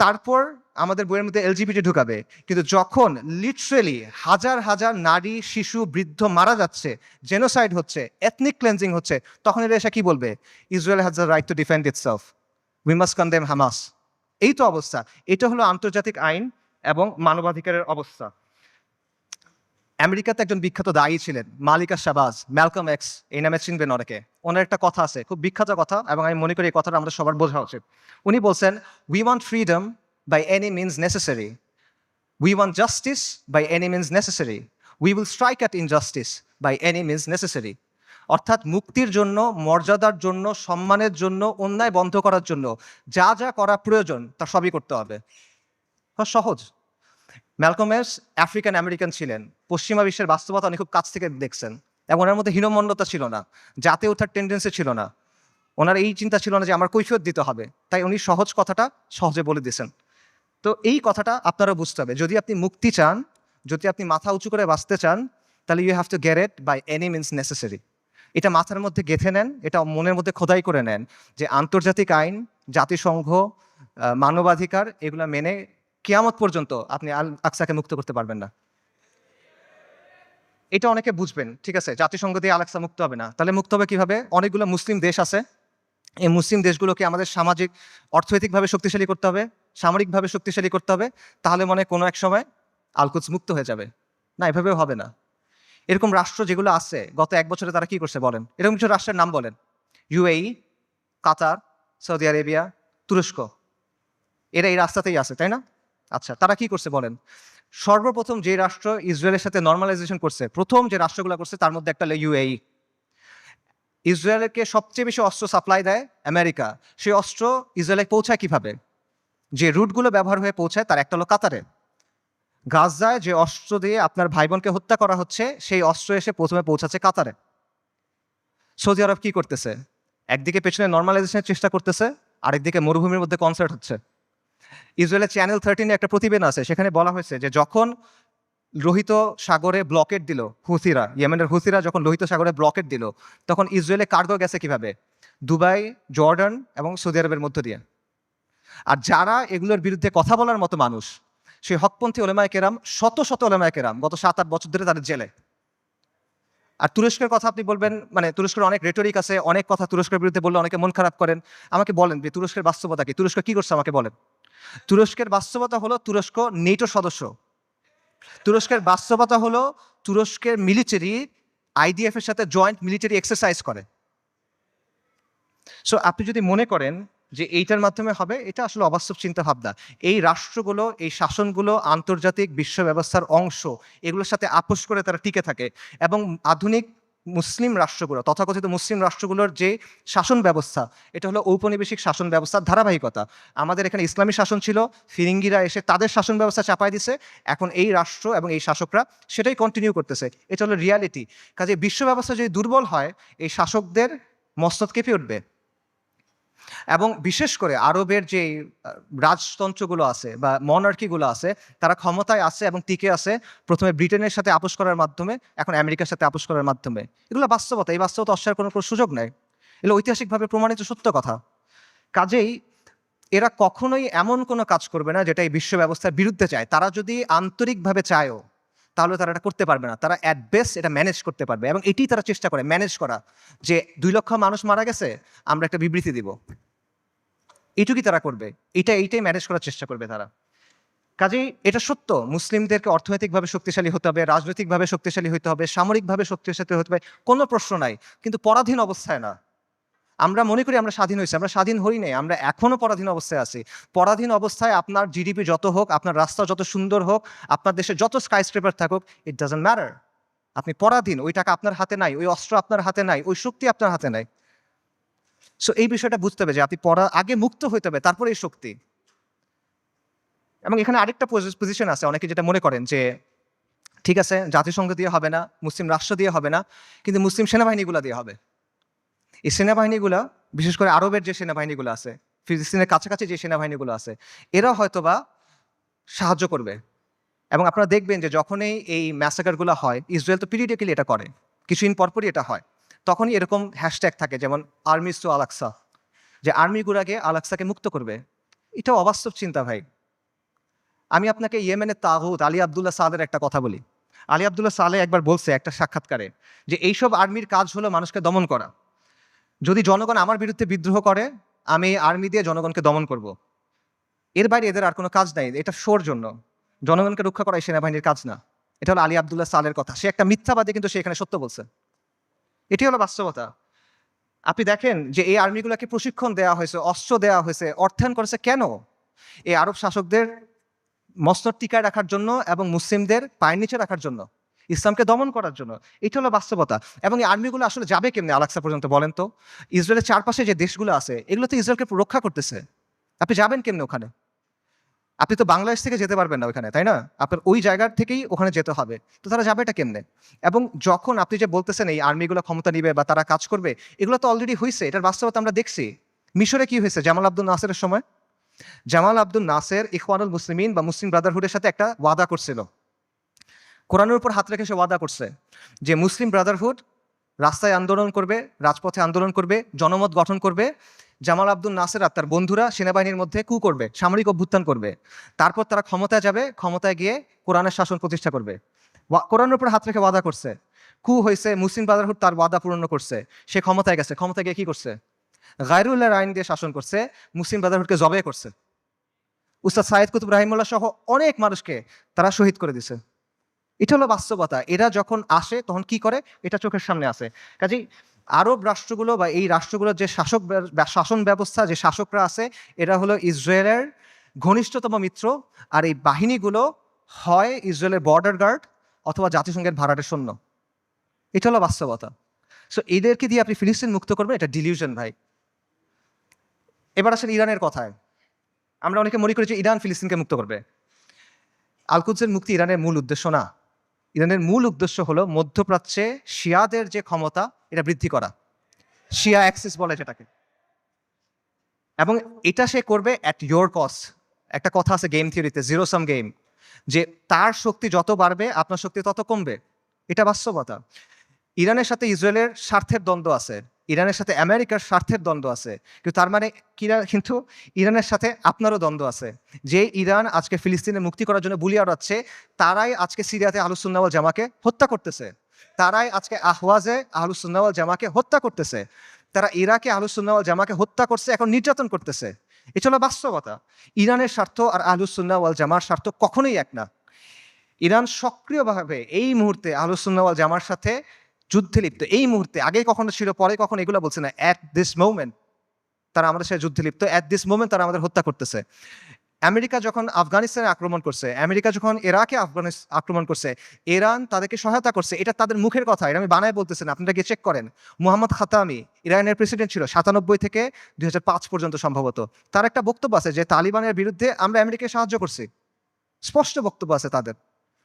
তারপর আমাদের বইয়ের মধ্যে এলজিবিটি ঢুকাবে। কিন্তু যখন লিটারেলি হাজার হাজার নারী, শিশু, বৃদ্ধ মারা যাচ্ছে, জেনোসাইড হচ্ছে, এথনিক ক্লেন্সিং হচ্ছে, তখন এরা এসে কি বলবে? Israel has the right to defend itself, we must condemn Hamas. এই তো অবস্থা। এটা হলো আন্তর্জাতিক আইন এবং মানবাধিকারের অবস্থা। আমেরিকাতে একজন বিখ্যাত দায়ী ছিলেন, মালিকা শাহবাজ, ম্যালকম এক্স, এই নামে চিনবেন অনেকে। ওনার একটা কথা আছে, খুব বিখ্যাত কথা, এবং আমি মনে করি এই কথাটা আমাদের সবার বোঝা উচিত। উনি বলছেন, we want freedom by any means necessary, we want justice by any means necessary, we will strike at injustice by any means necessary. অর্থাৎ মুক্তির জন্য, মর্যাদার জন্য, সম্মানের জন্য, অন্যায় বন্ধ করার জন্য যা যা করা প্রয়োজন তা সবই করতে হবে। সহজ। ম্যালকম এক্স আফ্রিকান আমেরিকান ছিলেন, পশ্চিমা বিশ্বের বাস্তবতা উনি খুব কাছ থেকে দেখছেন, এবং ওনার মধ্যে হীনমন্যতা ছিল না, জাতে ওঠার টেন্ডেন্সি ছিল না। ওনার এই চিন্তা ছিল না যে আমার কৈফিয়ত দিতে হবে, তাই উনি সহজ কথাটা সহজে বলে দিয়েছেন। তো এই কথাটা আপনারা বুঝতে হবে। যদি আপনি মুক্তি চান, যদি আপনি মাথা উঁচু করে বাঁচতে চান, তাহলে you have to get it by any means necessary. এটা মাথার মধ্যে গেঁথে নেন, এটা মনের মধ্যে খোদাই করে নেন যে আন্তর্জাতিক আইন, জাতিসংঘ, মানবাধিকার এগুলা মেনে কিয়ামত পর্যন্ত আপনি আল আকসাকে মুক্ত করতে পারবেন না। এটা অনেকে বুঝবেন, ঠিক আছে, জাতিসংঘ দিয়ে আল আকসা মুক্ত হবে না, তাহলে মুক্ত হবে কিভাবে? অনেকগুলো মুসলিম দেশ আছে, এই মুসলিম দেশগুলোকে আমাদের সামাজিক অর্থনৈতিকভাবে শক্তিশালী করতে হবে, সামরিকভাবে শক্তিশালী করতে হবে, তাহলে মনে হয় কোনো এক সময় আল-কুদস মুক্ত হয়ে যাবে। না, এভাবেও হবে না। এরকম রাষ্ট্র যেগুলো আছে গত 1 বছরে তারা কি করছে বলেন? এরকম কিছু রাষ্ট্রের নাম বলেন। ইউএই, কাতার, সৌদি আরেবিয়া, তুরস্ক, এরা এই রাস্তাতেই আছে, তাই না? আচ্ছা, তারা কি করছে বলেন? সর্বপ্রথম যে রাষ্ট্র ইসরায়েলের সাথে নর্মালাইজেশন করছে, প্রথম যে রাষ্ট্রগুলো করছে তার মধ্যে একটা হলো ইউএই। ইসরায়েলকে সবচেয়ে বেশি অস্ত্র সাপ্লাই দেয় আমেরিকা। সেই অস্ত্র ইসরায়েলে পৌঁছায় কিভাবে? যে রুটগুলো ব্যবহার হয়ে পৌঁছায় তার একটা হলো কাতারে। গাজায় যে অস্ত্র দিয়ে আপনার ভাই বোনকে হত্যা করা হচ্ছে, সেই অস্ত্র এসে প্রথমে পৌঁছাচ্ছে কাতারে। সৌদি আরব কি করতেছে? একদিকে পেছনে নর্মালাইজেশনের চেষ্টা করতেছে, আরেকদিকে মরুভূমির মধ্যে কনসার্ট হচ্ছে। ইসরায়েলের চ্যানেল 13 একটা প্রতিবেদন আছে, সেখানে বলা হয়েছে যে যখন লোহিত সাগরে ব্লকেট দিল হুথিরা, ইয়েমেনের হুথিরা যখন লোহিত সাগরে ব্লকেট দিল, তখন ইসরায়েলে কার্গো গেছে কিভাবে? দুবাই, জর্ডান এবং সৌদি আরবের মধ্য দিয়ে। আর যারা এগুলোর বিরুদ্ধে কথা বলার মতো মানুষ, সেই হকপন্থী ওলেমায়ে কেরাম, শত শত ওলেমায়ে কেরাম গত 7-8 বছর ধরে তাদের জেলে। আর তুরস্কের কথা আপনি বলবেন, মানে তুরস্কের অনেক রেটরিক আছে, অনেক কথা তুরস্কের বিরুদ্ধে বললে অনেকে মন খারাপ করেন। আমাকে বলেন যে তুরস্কের বাস্তবতা কি? তুরস্ক কি করছে আমাকে বলেন। তুরস্কের বাস্তবতা হলো তুরস্ক নেটো সদস্য। তুরস্কের বাস্তবতা হলো তুরস্কের মিলিটারি আইডিএফ এর সাথে জয়েন্ট মিলিটারি এক্সারসাইজ করে। সো আপনি যদি মনে করেন যে এইটার মাধ্যমে হবে, এটা আসলে অবাস্তব চিন্তা ভাবনা। এই রাষ্ট্রগুলো, এই শাসনগুলো আন্তর্জাতিক বিশ্ব ব্যবস্থার অংশ, এগুলোর সাথে আপোষ করে তারা টিকে থাকে। এবং আধুনিক মুসলিম রাষ্ট্রগুলো, তথাকথিত মুসলিম রাষ্ট্রগুলোর যে শাসন ব্যবস্থা, এটা হলো ঔপনিবেশিক শাসন ব্যবস্থার ধারাবাহিকতা। আমাদের এখানে ইসলামী শাসন ছিল, ফিরিঙ্গিরা এসে তাদের শাসন ব্যবস্থা চাপাই দিছে, এখন এই রাষ্ট্র এবং এই শাসকরা সেটাই কন্টিনিউ করতেছে। এটা হলো রিয়ালিটি। কাজে বিশ্ব ব্যবস্থা যদি দুর্বল হয়, এই শাসকদের মস্তক কেঁপে উঠবে। এবং বিশেষ করে আরবের যে রাজতন্ত্রগুলো আছে বা মনার্কিগুলো আছে, তারা ক্ষমতায় আছে এবং টিকে আছে প্রথমে ব্রিটেনের সাথে আপোষ করার মাধ্যমে, এখন আমেরিকার সাথে আপোষ করার মাধ্যমে। এগুলো বাস্তবতা, এই বাস্তবতা অস্বীকার কোনো সুযোগ নেই, এগুলো ঐতিহাসিকভাবে প্রমাণিত সত্য কথা। কাজেই এরা কখনোই এমন কোনো কাজ করবে না যেটা এই বিশ্ব ব্যবস্থার বিরুদ্ধে চায়। তারা যদি আন্তরিকভাবে চায়ও, তাহলে তারা এটা করতে পারবে না। তারা অ্যাট বেস্ট এটা ম্যানেজ করতে পারবে, এবং এটি তারা চেষ্টা করে ম্যানেজ করা, যে 2 লক্ষ মানুষ মারা গেছে, আমরা একটা বিবৃতি দিব, এইটুকুই তারা করবে। এইটাই ম্যানেজ করার চেষ্টা করবে তারা। কাজেই এটা সত্য, মুসলিমদেরকে অর্থনৈতিকভাবে শক্তিশালী হতে হবে, রাজনৈতিকভাবে শক্তিশালী হতে হবে, সামরিকভাবে শক্তিশালী হতে হবে, কোনো প্রশ্ন নাই, কিন্তু পরাধীন অবস্থায় না। আমরা মনে করি আমরা স্বাধীন হয়েছি, আমরা স্বাধীন হই নাই, আমরা এখনো পরাধীন অবস্থায় আছি। পরাধীন অবস্থায় আপনার জিডিপি যত হোক, আপনার রাস্তা যত সুন্দর হোক, আপনার দেশে যত স্কাইস্ক্রেপার থাকুক, ইট ডাজন্ট ম্যাটার। আপনি পরাধীন, ওই টাকা আপনার হাতে নাই, ওই অস্ত্র আপনার হাতে নাই, ওই শক্তি আপনার হাতে নাই। সো এই বিষয়টা বুঝতে হবে যে আপনি আগে মুক্ত হইতে হবে, তারপরে এই শক্তি। এবং এখানে আরেকটা পজিশন আছে, অনেকে যেটা মনে করেন যে ঠিক আছে, জাতিসংঘ দিয়ে হবে না, মুসলিম রাষ্ট্র দিয়ে হবে না, কিন্তু মুসলিম সেনাবাহিনীগুলো দিয়ে হবে। এই সেনাবাহিনীগুলো, বিশেষ করে আরবের যে সেনাবাহিনীগুলো আছে, ফিলিস্তিনের কাছাকাছি যে সেনাবাহিনীগুলো আছে, এরা হয়তোবা সাহায্য করবে। এবং আপনারা দেখবেন যে যখনই এই ম্যাসাকারগুলো হয়, ইসরায়েল তো পিরিয়ডিক্যালি এটা করে, কিছুদিন পরপরই এটা হয়, তখনই এরকম হ্যাশট্যাগ থাকে, যেমন আর্মিস টু আল আকসা, যে আর্মিগুলাকে আল আকসাকে মুক্ত করবে। এটাও অবাস্তব চিন্তা ভাই। আমি আপনাকে ইয়েমেনের তাগুত আলী আবদুল্লাহ সালের একটা কথা বলি। আলী আবদুল্লাহ সালে একবার বলছে একটা সাক্ষাৎকারে যে এইসব আর্মির কাজ হলো মানুষকে দমন করা। যদি জনগণ আমার বিরুদ্ধে বিদ্রোহ করে, আমি আর্মি দিয়ে জনগণকে দমন করব। এর বাইরে এদের আর কোনো কাজ নাই, এটা শোর জন্য। জনগণকে রক্ষা করা এই সেনাবাহিনীর কাজ না। এটা হলো আলী আবদুল্লাহ সালের কথা। সে একটা মিথ্যাবাদী, কিন্তু সে এখানে সত্য বলছে। এটি হলো বাস্তবতা। আপনি দেখেন যে এই আর্মিগুলোকে প্রশিক্ষণ দেওয়া হয়েছে, অস্ত্র দেওয়া হয়েছে, অর্থায়ন করেছে কেন? এই আরব শাসকদের মসনদ টিকায় রাখার জন্য এবং মুসলিমদের পায়ের নিচে রাখার জন্য, ইসলামকে দমন করার জন্য। এটা হলো বাস্তবতা। এবং এই আর্মিগুলো আসলে যাবে কেমনে আল আকসা পর্যন্ত বলেন তো? ইসরায়েলের চারপাশে যে দেশগুলো আছে, এগুলো তো ইসরায়েলকে রক্ষা করতেছে। আপনি যাবেন কেমনে ওখানে? আপনি তো বাংলাদেশ থেকে যেতে পারবেন না ওখানে, তাই না? আপনার ওই জায়গার থেকেই ওখানে যেতে হবে। তো তারা যাবে এটা কেমনে? এবং যখন আপনি যে বলতেছেন এই আর্মিগুলো ক্ষমতা নিবে বা তারা কাজ করবে, এগুলো তো অলরেডি হয়েছে, এটার বাস্তবতা আমরা দেখছি। মিশরে কি হয়েছে জামাল আব্দুল নাসেরের সময়? জামাল আব্দুল নাসের ইখওয়ানুল মুসলিমিন বা মুসলিম ব্রাদারহুডের সাথে একটা ওয়াদা করছিল, কোরআনের উপর হাত রেখে সে ওয়াদা করছে যে মুসলিম ব্রাদারহুড রাস্তায় আন্দোলন করবে, রাজপথে আন্দোলন করবে, জনমত গঠন করবে। জামাল আব্দুল নাসের আর তার বন্ধুরা সেনাবাহিনীর মধ্যে কু করবে, সামরিক অভ্যুত্থান করবে। তারপর তারা ক্ষমতায় যাবে, ক্ষমতায় গিয়ে কোরআনের শাসন প্রতিষ্ঠা করবে। কোরআনের উপর হাত রেখে ওয়াদা করছে, কু হয়েছে, মুসলিম ব্রাদারহুড তার ওয়াদা পূরণ করছে, সে ক্ষমতায় গেছে, ক্ষমতায় গিয়ে কি করছে, গায়রুল্লাহর আইন দিয়ে শাসন করছে, মুসলিম ব্রাদারহুডকে জবে করছে। উস্তাদ সাইদ কুতুব রাহিমুল্লাহ সহ অনেক মানুষকে তারা শহীদ করে দিছে। এটা হলো বাস্তবতা। এরা যখন আসে তখন কি করে, এটা চোখের সামনে আসে। কাজেই আরব রাষ্ট্রগুলো বা এই রাষ্ট্রগুলোর যে শাসন ব্যবস্থা, যে শাসকরা আছে, এরা হলো ইসরায়েলের ঘনিষ্ঠতম মিত্র। আর এই বাহিনীগুলো হয় ইসরায়েলের বর্ডার গার্ড অথবা জাতিসংঘের ভাড়াটে সৈন্য। এটা হলো বাস্তবতা। সো এদেরকে দিয়ে আপনি ফিলিস্তিন মুক্ত করবেন, এটা ডিলিউশন ভাই। এবার আসেন ইরানের কথায়। আমরা অনেকে মনে করি যে ইরান ফিলিস্তিনকে মুক্ত করবে। আল-কুদসের মুক্তি ইরানের মূল উদ্দেশ্য না। ইরানের মূল উদ্দেশ্য হলো মধ্যপ্রাচ্যে শিয়াদের যে ক্ষমতা, এটা বৃদ্ধি করা, শিয়া অ্যাক্সিস বলে যেটাকে। এবং এটা সে করবে অ্যাট ইয়োর কস্ট। একটা কথা আছে গেম থিওরিতে, জিরো সাম গেম, যে তার শক্তি যত বাড়বে আপনার শক্তি তত কমবে। এটা বাস্তবতা। ইরানের সাথে ইসরায়েলের স্বার্থের দ্বন্দ্ব আছে, ইরানের সাথে আমেরিকার স্বার্থের দ্বন্দ্ব আছে, কিন্তু তার মানে কিন্তু ইরানের সাথে আপনারও দ্বন্দ্ব আছে। যে ইরান আজকে ফিলিস্তিনের মুক্তি করার জন্য বুলি আওড়াচ্ছে, তারাই আজকে সিরিয়াতে আহলুস সুন্নাহ ওয়াল জামাকে হত্যা করতেছে, তারাই আজকে আহওয়াজে আহলুস সুন্নাহ ওয়াল জামাকে হত্যা করতেছে, তারা ইরাকে আহলুস সুন্নাহ ওয়াল জামাকে হত্যা করছে, এখন নির্যাতন করতেছে। এটা হলো বাস্তবতা। ইরানের স্বার্থ আর আহলুস সুন্নাহ ওয়াল জামার স্বার্থ কখনোই এক না। ইরান সক্রিয়ভাবে এই মুহূর্তে আহলুস সুন্নাহ ওয়াল জামার সাথে যুদ্ধে লিপ্ত। এই মুহূর্তে, আগে কখনো ছিল, পরে কখনো এগুলো বলছে না, অ্যাট দিস মোমেন্ট তারা আমাদের সাথে যুদ্ধে লিপ্ত, অ্যাট দিস মোমেন্ট তারা আমাদের হত্যা করতেছে। আমেরিকা যখন আফগানিস্তানে আক্রমণ করছে, আমেরিকা যখন ইরাকে আক্রমণ করছে, ইরান তাদেরকে সহায়তা করছে। এটা তাদের মুখের কথা, এটা আমি বানায় বলতেছেন, আপনারা গিয়ে চেক করেন। মুহাম্মদ খাতামি ইরানের প্রেসিডেন্ট ছিল 97 থেকে 2005 পর্যন্ত সম্ভবত। তার একটা বক্তব্য আছে যে তালিবানের বিরুদ্ধে আমরা আমেরিকাকে সাহায্য করছি, স্পষ্ট বক্তব্য আছে তাদের।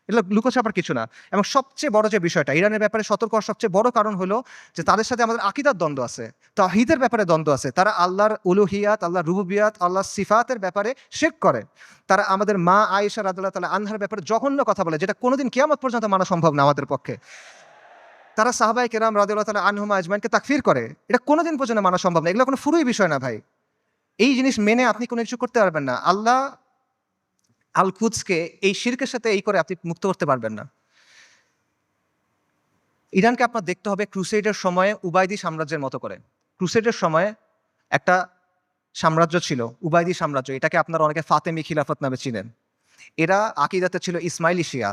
এগুলো লুকোছাপার কিছু না। এবং সবচেয়ে বড় যে বিষয়টা, ইরানের ব্যাপারে সতর্ক হওয়ার সবচেয়ে বড় কারণ হলো যে তাদের সাথে আমাদের আকীদার দ্বন্দ্ব আছে, তাওহীদের ব্যাপারে দ্বন্দ্ব আছে। তারা আল্লাহর উলুহিয়াত, আল্লাহর রুবুবিয়াত, আল্লাহর সিফাতের ব্যাপারে শিরক করে। তারা আমাদের মা আয়েশা রাদিয়াল্লাহু তাআলা আনহার ব্যাপারে জঘন্য কথা বলে, যেটা কোনোদিন কিয়ামত পর্যন্ত মানা সম্ভব না আমাদের পক্ষে। তারা সাহাবায়ে কেরাম রাদিয়াল্লাহু তাআলা আনহুম আজমাইনকে তাকফির করে, এটা কোনোদিন পর্যন্ত মানা সম্ভব না। এগুলো কোনো ফুরুই বিষয় না ভাই। এই জিনিস মেনে আপনি কোনো কিছু করতে পারবেন না। আল্লাহ আল কুদসকে এই শিরকের সাথে এই করে আপনি মুক্ত করতে পারবেন না। ইরানকে আপনার দেখতে হবে ক্রুসেডের সময়ে উবাইদি সাম্রাজ্যের মতো করে। ক্রুসেডের সময়ে একটা সাম্রাজ্য ছিল, উবাইদি সাম্রাজ্য। এটাকে আপনারা অনেকে ফাতেমি খিলাফত নামে চিনেন। এরা আকিদাতে ছিল ইসমাইলি শিয়া,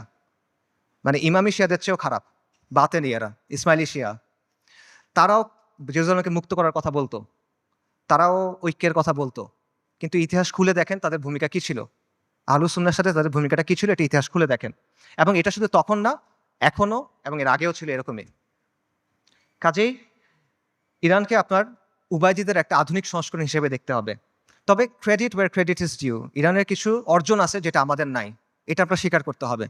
মানে ইমামি শিয়াদের চেয়েও খারাপ, বাতেনি এরা, ইসমাইলি শিয়া। তারাও জেরুজালেমকে মুক্ত করার কথা বলতো, তারাও ঐক্যের কথা বলতো, কিন্তু ইতিহাস খুলে দেখেন তাদের ভূমিকা কি ছিল, আহলুস সুন্নাহর সাথে তাদের ভূমিকাটা কি ছিল, এটা ইতিহাস খুলে দেখেন। এবং এটা শুধু তখন না, এখনো এবং এর আগেও ছিল এরকমই। কাজেই ইরানকে আপনার উবাইদিদের একটা আধুনিক সংস্করণ হিসেবে দেখতে হবে। তবে credit where credit is due, ইরানের কিছু অর্জন আছে যেটা আমাদের নাই, এটা আপনার স্বীকার করতে হবে।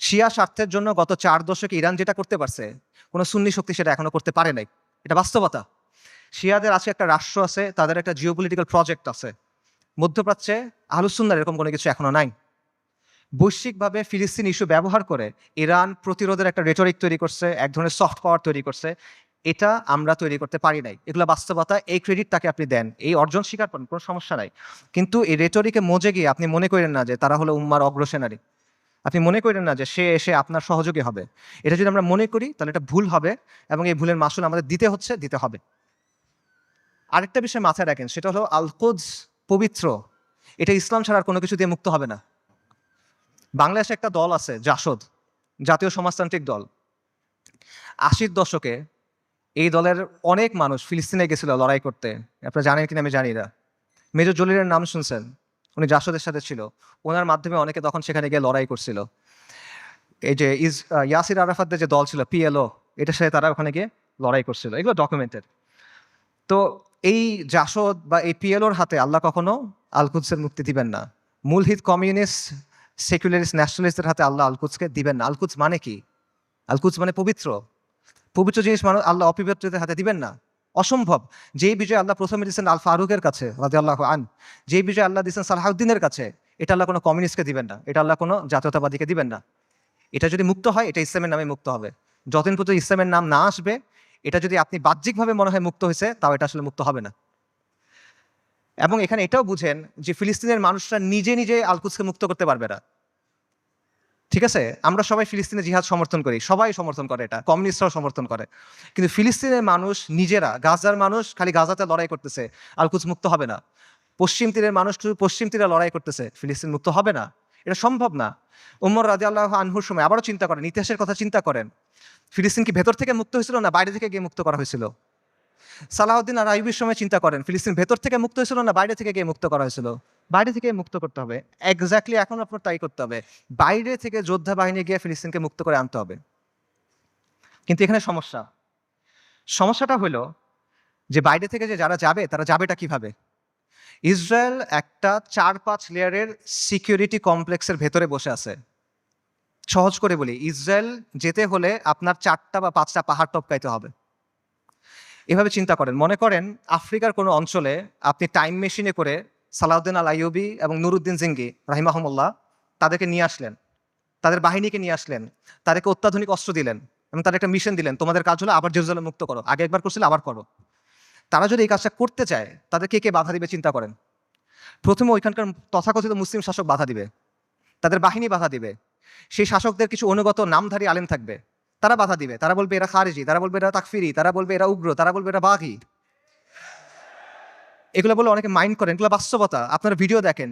শিয়া স্বার্থের জন্য গত 4 দশকে ইরান যেটা করতে পারছে, কোনো সুন্নি শক্তি সেটা এখনো করতে পারে নাই, এটা বাস্তবতা। শিয়াদের আছে একটা রাষ্ট্র আছে, তাদের একটা জিওপলিটিক্যাল প্রজেক্ট আছে। মধ্যপ্রাচ্যে আহলুস সুন্নাহর এরকম কোনো কিছু এখনো নাই। বৈশ্বিকভাবে ফিলিস্তিন ইস্যু ব্যবহার করে ইরান প্রতিরোধের একটা রেটরিক তৈরি করছে, এক ধরনের সফট পাওয়ার তৈরি করছে। এটা আমরা তৈরি করতে পারি নাই, এগুলো বাস্তবতা। এই ক্রেডিট তাকে আপনি দেন, এই অর্জন স্বীকার করেন, কোনো সমস্যা নাই। কিন্তু এই রেটরিকে মজে গিয়ে আপনি মনে করেন না যে তারা হলো উম্মার অগ্রসেনারী, আপনি মনে করেন না যে সে এসে আপনার সহযোগী হবে। এটা যদি আমরা মনে করি তাহলে এটা ভুল হবে, এবং এই ভুলের মাসুল আমাদের দিতে হবে। আরেকটা বিষয় মাথায় রাখেন, সেটা হলো আল কুদস পবিত্র, এটা ইসলাম ছাড়া আর কোনো কিছু দিয়ে মুক্ত হবে না। বাংলাদেশে একটা দল আছে জাসদ, জাতীয় সমাজতান্ত্রিক দল। 80-র দশকে এই দলের অনেক মানুষ ফিলিস্তিনে গেছিল লড়াই করতে, আপনারা জানেন কিনা আমি জানি না। মেজর জলিলের নাম শুনছেন, উনি জাসদের সাথে ছিল, ওনার মাধ্যমে অনেকে তখন সেখানে গিয়ে লড়াই করছিল। এই যে ইয়াসির আরাফাতদের যে দল ছিল পিএলও, এটার সাথে তারা ওখানে গিয়ে লড়াই করছিল, এগুলো ডকুমেন্টেড। তো এই জাসদ বা এই পিএলওর হাতে আল্লাহ কখনো আল কুদসের মুক্তি দিবেন না। মূলহিত কমিউনিস্ট সেকুলারিস্ট ন্যাশনালিস্টদের হাতে আল্লাহ আল কুদসকে দিবেন না। আল কুদস মানে কি? আল কুদস মানে পবিত্র, পবিত্র জিনিস মানুষ আল্লাহ অপবিত্রদের হাতে দিবেন না, অসম্ভব। যেই বিজয় আল্লাহ প্রথমে দিচ্ছেন আল ফারুকের কাছে রাদিয়াল্লাহু আন, যেই বিজয় আল্লাহ দিচ্ছেন সালাহউদ্দিনের কাছে, এটা আল্লাহ কোনো কমিউনিস্টকে দিবেন না, এটা আল্লাহ কোনো জাতীয়তাবাদীকে দিবেন না। এটা যদি মুক্ত হয়, এটা ইসলামের নামে মুক্ত হবে। যতদিন পর্যন্ত ইসলামের নাম না আসবে, এটা যদি আপনি বাহ্যিকভাবে মনে হয় মুক্ত হয়েছে, তাও এটা আসলে মুক্ত হবে না। এবং এখানে এটাও বুঝেন যে ফিলিস্তিনের মানুষরা নিজে নিজে আল-কুদসকে মুক্ত করতে পারবে না। ঠিক আছে, আমরা সবাই ফিলিস্তিনের জিহাদ সমর্থন করি, সবাই সমর্থন করে, এটা কমিউনিস্টরাও সমর্থন করে, কিন্তু ফিলিস্তিনের মানুষ নিজেরা, গাজার মানুষ খালি গাজাতে লড়াই করতেছে, আল-কুদস মুক্ত হবে না। পশ্চিম তীরের মানুষ শুধু পশ্চিম তীরে লড়াই করতেছে, ফিলিস্তিন মুক্ত হবে না, এটা সম্ভব না। উমর রাদিয়াল্লাহু আনহুর সময় আবারও চিন্তা করেন, ইতিহাসের কথা চিন্তা করেন, ফিলিস্তিন কি ভেতর থেকে মুক্ত হয়েছিল না বাইরে থেকে গিয়ে মুক্ত করা হয়েছিল? সালাহউদ্দিন আর আইয়ুবের সময় চিন্তা করেন, ফিলিস্তিন ভেতর থেকে মুক্ত হয়েছিল না বাইরে থেকে গিয়ে মুক্ত করা হয়েছিল? বাইরে থেকে মুক্ত করতে হবে। এক্স্যাক্টলি এখন আপনার তাই করতে হবে, বাইরে থেকে যোদ্ধা বাহিনী গিয়ে ফিলিস্তিনকে মুক্ত করে আনতে হবে। কিন্তু এখানে সমস্যাটা হলো যে বাইরে থেকে যে যারা যাবে, তারা যাবেটা কিভাবে? ইসরায়েল একটা 4-5 লেয়ারের সিকিউরিটি কমপ্লেক্সের ভেতরে বসে আছে। সহজ করে বলি, ইসরায়েল যেতে হলে আপনার 4টা বা 5টা পাহাড় টপকাইতে হবে। এভাবে চিন্তা করেন, মনে করেন আফ্রিকার কোনো অঞ্চলে আপনি টাইম মেশিনে করে সালাউদ্দিন আল আইয়ুবী এবং নুরুদ্দিন জিঙ্গি রাহিমাহুমুল্লাহ তাদেরকে নিয়ে আসলেন, তাদের বাহিনীকে নিয়ে আসলেন, তাদেরকে অত্যাধুনিক অস্ত্র দিলেন এবং তাদের একটা মিশন দিলেন, তোমাদের কাজ হলো আবার জেরুজালেম মুক্ত করো, আগে একবার করছিলে আবার করো। তারা যদি এই কাজটা করতে চায়, তাদেরকে কে বাধা দিবে চিন্তা করেন। প্রথমে ওইখানকার তথাকথিত মুসলিম শাসক বাধা দিবে, তাদের বাহিনী বাধা দিবে, সেই শাসকদের কিছু অনুগত নামধারী আলেম থাকবে, তারা বাধা দিবে, তারা বলবে এরা খারিজি, তারা বলবে এরা তাকফিরি, তারা বলবে এরা উগ্র, তারা বলবে এরা বাঘি। এগুলো বলে অনেকে মাইন্ড করেন, এগুলো বাস্তবতা। আপনারা ভিডিও দেখেন,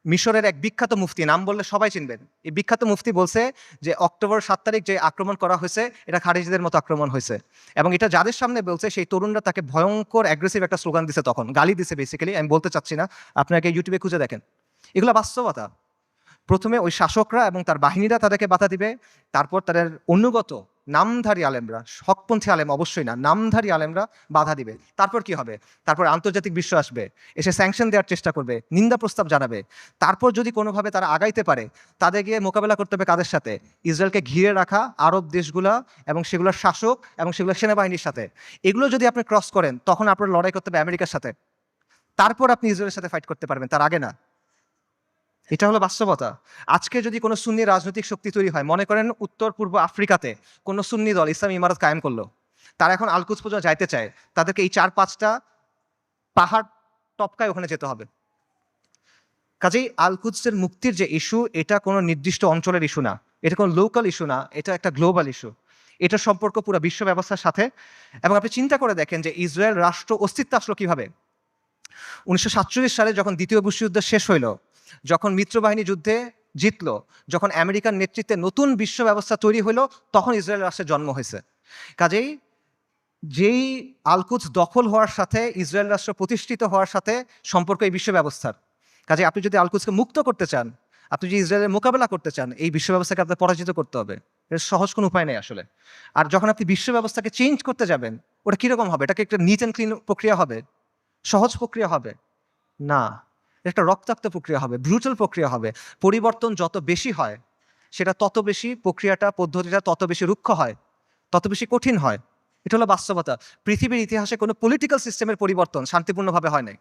মিশরের এক বিখ্যাত মুফতি, নাম বললে সবাই চিনবেন, এই বিখ্যাত মুফতি বলছে যে অক্টোবর 7 তারিখ যে আক্রমণ করা হয়েছে, এটা খারিজিদের মতো আক্রমণ হয়েছে, এবং এটা যাদের সামনে বলছে সেই তরুণরা তাকে ভয়ঙ্কর অ্যাগ্রেসিভ একটা স্লোগান দিছে, তখন গালি দিছে বেসিক্যালি, আমি বলতে চাচ্ছি না, আপনাকে ইউটিউবে খুঁজে দেখেন, এগুলো বাস্তবতা। প্রথমে ওই শাসকরা এবং তার বাহিনীরা তাদেরকে বাধা দিবে, তারপর তাদের অনুগত নামধারী আলেমরা, হকপন্থী আলেম অবশ্যই না, নামধারী আলেমরা বাধা দিবে। তারপর কি হবে? তারপর আন্তর্জাতিক বিশ্ব আসবে, এসে স্যাংশন দেওয়ার চেষ্টা করবে, নিন্দা প্রস্তাব জানাবে। তারপর যদি কোনোভাবে তারা আগাইতে পারে, তাদের গিয়ে মোকাবেলা করতে হবে কাদের সাথে? ইসরায়েলকে ঘিরে রাখা আরব দেশগুলা এবং সেগুলোর শাসক এবং সেগুলোর সেনাবাহিনীর সাথে। এগুলো যদি আপনি ক্রস করেন, তখন আপনার লড়াই করতে হবে আমেরিকার সাথে, তারপর আপনি ইসরায়েলের সাথে ফাইট করতে পারবেন, তার আগে না। এটা হলো বাস্তবতা। আজকে যদি কোনো সুন্নি রাজনৈতিক শক্তি তৈরি হয়, মনে করেন উত্তর পূর্ব আফ্রিকাতে কোনো সুন্নি দল ইসলামী ইমারত কায়েম করলো, তারা এখন আল-কুদস পর্যন্ত যাইতে চায়, তাদেরকে এই 4-5টা পাহাড় টপকায় ওখানে যেতে হবে। কাজেই আল-কুদসের মুক্তির যে ইস্যু, এটা কোনো নির্দিষ্ট অঞ্চলের ইস্যু না, এটা কোনো লোকাল ইস্যু না, এটা একটা গ্লোবাল ইস্যু। এটার সম্পর্ক পুরো বিশ্ব ব্যবস্থার সাথে। এবং আপনি চিন্তা করে দেখেন যে ইসরায়েল রাষ্ট্র অস্তিত্ব আসলো কিভাবে। 1947 সালে যখন দ্বিতীয় বিশ্বযুদ্ধ শেষ হইল, যখন মিত্রবাহিনী যুদ্ধে জিতলো, যখন আমেরিকার নেতৃত্বে নতুন বিশ্ব ব্যবস্থা তৈরি হলো, তখন ইসরায়েল রাষ্ট্রের জন্ম হয়েছে। কাজেই যেই আল-কুদস দখল হওয়ার সাথে ইসরায়েল রাষ্ট্র প্রতিষ্ঠিত হওয়ার সাথে সম্পর্ক এই বিশ্ব ব্যবস্থার। কাজে আপনি যদি আল-কুদসকে মুক্ত করতে চান, আপনি যদি ইসরায়েলের মোকাবেলা করতে চান, এই বিশ্ব ব্যবস্থাকে আপনার পরাজিত করতে হবে। এর সহজ কোনো উপায় নেই আসলে। আর যখন আপনি বিশ্ব ব্যবস্থাকে চেঞ্জ করতে যাবেন, ওটা কীরকম হবে? এটাকে একটা নিট অ্যান্ড ক্লিন প্রক্রিয়া হবে? সহজ প্রক্রিয়া হবে না, একটা রক্তাক্ত প্রক্রিয়া হবে, ব্রুটাল প্রক্রিয়া হবে। পরিবর্তন যত বেশি হয়, সেটা তত বেশি প্রক্রিয়াটা, পদ্ধতিটা তত বেশি রুক্ষ হয়, তত বেশি কঠিন হয়। এটা হলো বাস্তবতা। পৃথিবীর ইতিহাসে কোনো পলিটিক্যাল সিস্টেমের পরিবর্তন শান্তিপূর্ণভাবে হয় নাই।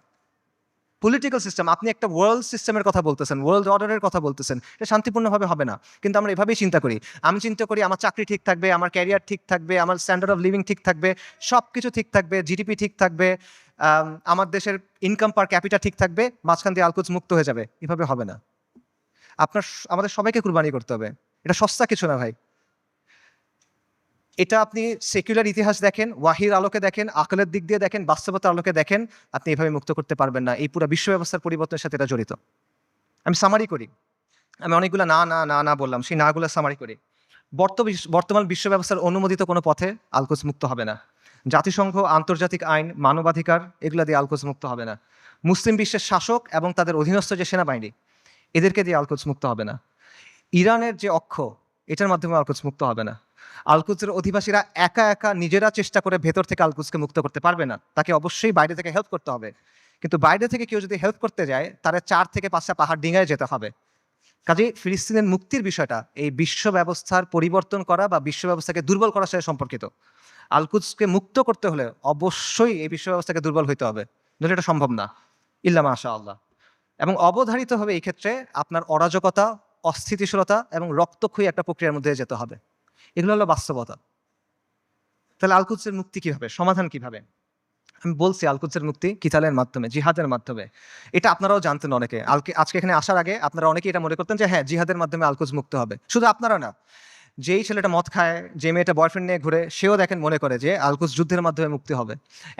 পলিটিক্যাল সিস্টেম, আপনি একটা ওয়ার্ল্ড সিস্টেমের কথা বলতেছেন, ওয়ার্ল্ড অর্ডারের কথা বলতেছেন, এটা শান্তিপূর্ণভাবে হবে না। কিন্তু আমরা এভাবেই চিন্তা করি। আমি চিন্তা করি আমার চাকরি ঠিক থাকবে, আমার ক্যারিয়ার ঠিক থাকবে, আমার স্ট্যান্ডার্ড অফ লিভিং ঠিক থাকবে, সব কিছু ঠিক থাকবে, জিডিপি ঠিক থাকবে, আমার দেশের ইনকাম পার ক্যাপিটা ঠিক থাকবে, মাঝখান দিয়ে আল-কুদস মুক্ত হয়ে যাবে। এভাবে হবে না। আমাদের সবাইকে কুরবানি করতে হবে। এটা সস্তা কিছু না ভাই। এটা আপনি সেকুলার ইতিহাস দেখেন, ওয়াহির আলোকে দেখেন, আকলের দিক দিয়ে দেখেন, বাস্তবতার আলোকে দেখেন, আপনি এভাবে মুক্ত করতে পারবেন না। এই পুরো বিশ্ব ব্যবস্থার পরিবর্তনের সাথে এটা জড়িত। আমি সামারি করি, আমি অনেকগুলো না না না না বললাম, সেই নাগুলো সামারি করি। বর্তমান বিশ্ব ব্যবস্থার অনুমোদিত কোনো পথে আল-কুদস মুক্ত হবে না। জাতিসংঘ, আন্তর্জাতিক আইন, মানবাধিকার, এগুলো দিয়ে আল-কুদস মুক্ত হবে না। মুসলিম বিশ্বের শাসক এবং তাদের অধীনস্থ যে সেনাবাহিনী, এদেরকে দিয়ে আল-কুদস মুক্ত হবে না। ইরানের যে অক্ষ, এটার মাধ্যমে আল-কুদস মুক্ত হবে না। আল-কুদসের অধিবাসীরা একা একা নিজেরা চেষ্টা করে ভেতর থেকে আল-কুদসকে মুক্ত করতে পারবে না, তাকে অবশ্যই বাইরে থেকে হেল্প করতে হবে। কিন্তু বাইরে থেকে কেউ যদি হেল্প করতে যায়, তারা 4 থেকে 5টা পাহাড় ডিঙায় যেতে হবে। কাজে ফিলিস্তিনের মুক্তির বিষয়টা এই বিশ্ব ব্যবস্থার পরিবর্তন করা বা বিশ্ব ব্যবস্থাকে দুর্বল করার সাথে সম্পর্কিত। আল-কুদসকে মুক্ত করতে হলে অবশ্যই এই বিশ্ব ব্যবস্থাকে দুর্বল হইতে হবে, নইলে এটা সম্ভব না, ইল্লা মাশা আল্লাহ। এবং অবধারিতভাবে এই ক্ষেত্রে আপনার অরাজকতা, অস্থিতিশীলতা এবং রক্তক্ষয়ী একটা প্রক্রিয়ার মধ্যে যেতে হবে। এগুলো হলো বাস্তবতা। তাহলে আল কুদসের মুক্তি কিভাবে, সমাধান কিভাবে? আমি বলছি আল কুদসের মুক্তি কিতালের মাধ্যমে, জিহাদের মাধ্যমে। এটা আপনারাও জানতেন অনেকে। আজকে এখানে আসার আগে আপনারা অনেকেই এটা মনে করতেন যে হ্যাঁ, জিহাদের মাধ্যমে আল কুদস মুক্ত হবে। শুধু আপনারা না, যেই ছেলেটা মদ খায়, যে মেয়েটা বয়ফ্রেন্ড নিয়ে ঘুরে, সেও দেখেন মনে করে যে আল কুদস যুদ্ধের মাধ্যমে মুক্তি হবে।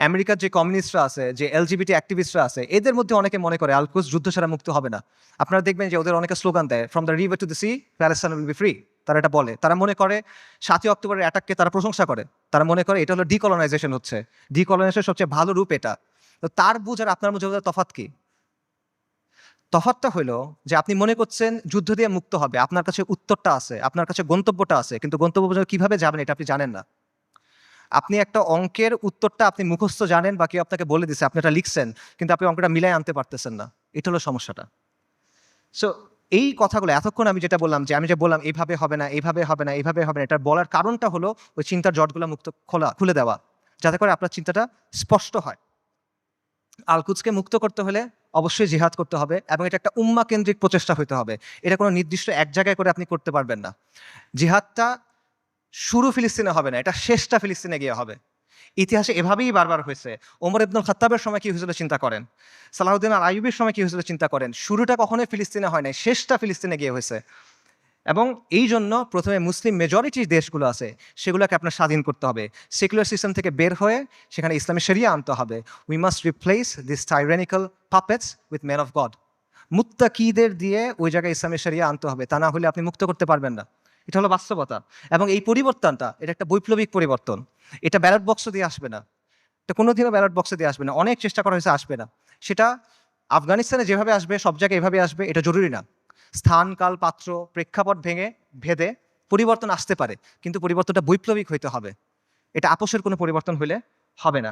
আমেরিকার যে কমিউনিস্টরা আছে, যে এলজিবিটি অ্যাক্টিভিস্টরা আছে, এদের মধ্যে অনেকে মনে করে আল কুদস যুদ্ধ ছাড়া মুক্ত হবে না। আপনারা দেখবেন যে ওদের অনেকে স্লোগান দেয়, from the river to the sea Palestine will be free. তারা এটা বলে। তারা মনে করে 7ই অক্টোবরের অ্যাটাককে তারা প্রশংসা করে। তারা মনে করে এটা হলো ডিকলোনাইজেশন হচ্ছে, ডিকলোনাইজেশনের সবচেয়ে ভালো রূপ এটা। তো তার বুঝ আর আপনার বুঝে তফাৎ কি? তফাৎটা হলো যে আপনি মনে করছেন যুদ্ধ দিয়ে মুক্ত হবে, আপনার কাছে উত্তরটা আছে, আপনার কাছে গন্তব্যটা আছে, কিন্তু গন্তব্য পর্যন্ত কিভাবে যাবেন এটা আপনি জানেন না। আপনি একটা অঙ্কের উত্তরটা আপনি মুখস্থ জানেন বা কেউ আপনাকে বলে দিচ্ছে, আপনি এটা লিখছেন, কিন্তু আপনি অঙ্কটা মিলাই আনতে পারতেছেন না। এটা হলো সমস্যাটা। সো এই কথাগুলো এতক্ষণ আমি যেটা বললাম, যে আমি যে বললাম এইভাবে হবে না, এইভাবে হবে না, এইভাবে হবে না, এটার বলার কারণটা হলো ওই চিন্তার জটগুলো খুলে দেওয়া, যাতে করে আপনার চিন্তাটা স্পষ্ট হয়। আল কুদসকে মুক্ত করতে হলে অবশ্যই জিহাদ করতে হবে, এবং এটা একটা উম্মা কেন্দ্রিক প্রচেষ্টা হতে হবে। এটা কোনো নির্দিষ্ট এক জায়গায় করে আপনি করতে পারবেন না। জিহাদটা শুরু ফিলিস্তিনে হবে না, এটা শেষটা ফিলিস্তিনে গিয়ে হবে। ইতিহাসে এভাবেই বারবার হয়েছে। ওমর ইবনুল খাত্তাবের সময় কি হয়েছিল চিন্তা করেন, সালাহুদ্দিন আল আইয়ুবের সময় কি হয়েছিল চিন্তা করেন। শুরুটা কখনোই ফিলিস্তিনে হয় নাই, শেষটা ফিলিস্তিনে গিয়ে হয়েছে। এবং এই জন্য প্রথমে মুসলিম মেজরিটি দেশগুলো আছে, সেগুলোকে আপনার স্বাধীন করতে হবে। সেকুলার সিস্টেম থেকে বের হয়ে সেখানে ইসলামী শরিয়া আনতে হবে। We must replace this tyrannical puppets with man of God. মুত্তাকিদের দিয়ে ওই জায়গায় ইসলামী শরিয়া আনতে হবে, তা না হলে আপনি মুক্ত করতে পারবেন না। এটা হলো বাস্তবতা। এবং এই পরিবর্তনটা, এটা একটা বৈপ্লবিক পরিবর্তন। এটা ব্যালট বক্স দিয়ে আসবে না, এটা কোনোদিনও ব্যালট বক্সে দিয়ে আসবে না। অনেক চেষ্টা করা হয়েছে, আসবে না। সেটা আফগানিস্তানে যেভাবে আসবে, সব জায়গায় এভাবে আসবে, এটা জরুরি না। স্থান, কাল, পাত্র, প্রেক্ষাপট ভেদে পরিবর্তন আসতে পারে, কিন্তু পরিবর্তনটা বৈপ্লবিক হইতে হবে। এটা আপোষের কোনো পরিবর্তন হইলে হবে না।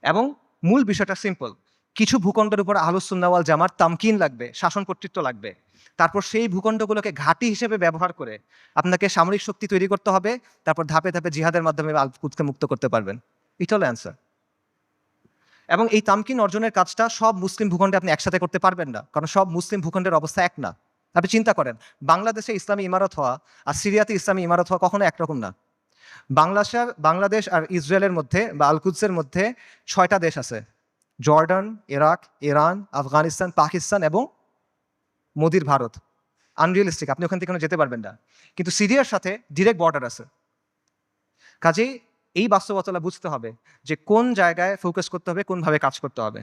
এবং মূল বিষয়টা সিম্পল, কিছু ভূখণ্ডের উপর আহলুস সুন্নাহ ওয়াল জামাত তামকিন লাগবে, শাসন কর্তৃত্ব লাগবে। তারপর সেই ভূখণ্ডগুলোকে ঘাঁটি হিসেবে ব্যবহার করে আপনাকে সামরিক শক্তি তৈরি করতে হবে। তারপর ধাপে ধাপে জিহাদের মাধ্যমে আল কুদসকে মুক্ত করতে পারবেন। এটা হলো অ্যান্সার। এবং এই তামকিন অর্জনের কাজটা সব মুসলিম ভূখণ্ডে আপনি একসাথে করতে পারবেন না, কারণ সব মুসলিম ভূখণ্ডের অবস্থা এক না। আপনি চিন্তা করেন, বাংলাদেশে ইসলামী ইমারত হওয়া আর সিরিয়াতে ইসলামী ইমারত হওয়া কখনো একরকম না। বাংলাদেশ আর ইসরায়েলের মধ্যে বা আল কুদসের মধ্যে 6টা দেশ আছে: Jordan, Iraq, Iran, Afghanistan, Pakistan এবং মোদির ভারত। আনরিয়েলিস্টিক, আপনি ওখান থেকে কোনো যেতে পারবেন না। কিন্তু সিরিয়ার সাথে ডিরেক্ট বর্ডার আছে। কাজেই এই বাস্তবতা বুঝতে হবে যে কোন জায়গায় ফোকাস করতে হবে, কোনভাবে কাজ করতে হবে।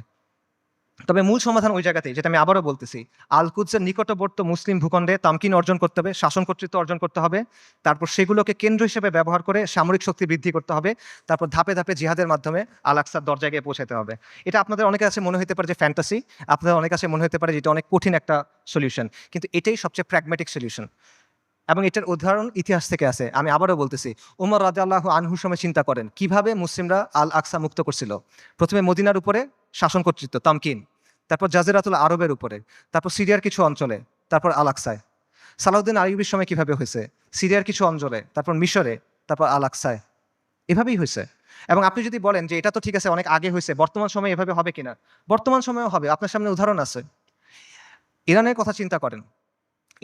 তবে মূল সমাধান ওই জায়গাতেই, যেটা আমি আবারও বলতেছি, আল কুদসের নিকটবর্তী মুসলিম ভূখণ্ডে তামকিন অর্জন করতে হবে, শাসন কর্তৃত্ব অর্জন করতে হবে। তারপর সেগুলোকে কেন্দ্র হিসেবে ব্যবহার করে সামরিক শক্তি বৃদ্ধি করতে হবে। তারপর ধাপে ধাপে জিহাদের মাধ্যমে আল আকসার দরজায় গিয়ে পৌঁছাতে হবে। এটা আপনাদের অনেকের কাছে মনে হতে পারে যে ফ্যান্টাসি, আপনাদের অনেক কাছে মনে হতে পারে যে এটা অনেক কঠিন একটা সলিউশন, কিন্তু এটাই সবচেয়ে প্র্যাগম্যাটিক সলিউশন। এবং এটার উদাহরণ ইতিহাস থেকে আছে। আমি আবারও বলতেছি, ওমর রাদিয়াল্লাহু আনহুর সময় চিন্তা করেন কিভাবে মুসলিমরা আল আকসা মুক্ত করছিল। প্রথমে মদিনার উপরে শাসন কর্তৃত্ব তামকিন, তারপর জাজিরাতুল আরবের উপরে, তারপর সিরিয়ার কিছু অঞ্চলে, তারপর আল আকসায়। সালাউদ্দিন আইয়ুবের সময় কিভাবে হয়েছে, সিরিয়ার কিছু অঞ্চলে, তারপর মিশরে, তারপর আল আকসায়। এভাবেই হয়েছে। এবং আপনি যদি বলেন যে এটা তো ঠিক আছে, অনেক আগে হয়েছে, বর্তমান সময়ে এভাবে হবে কিনা, বর্তমান সময়েও হবে। আপনার সামনে উদাহরণ আছে। ইরানের কথা চিন্তা করেন।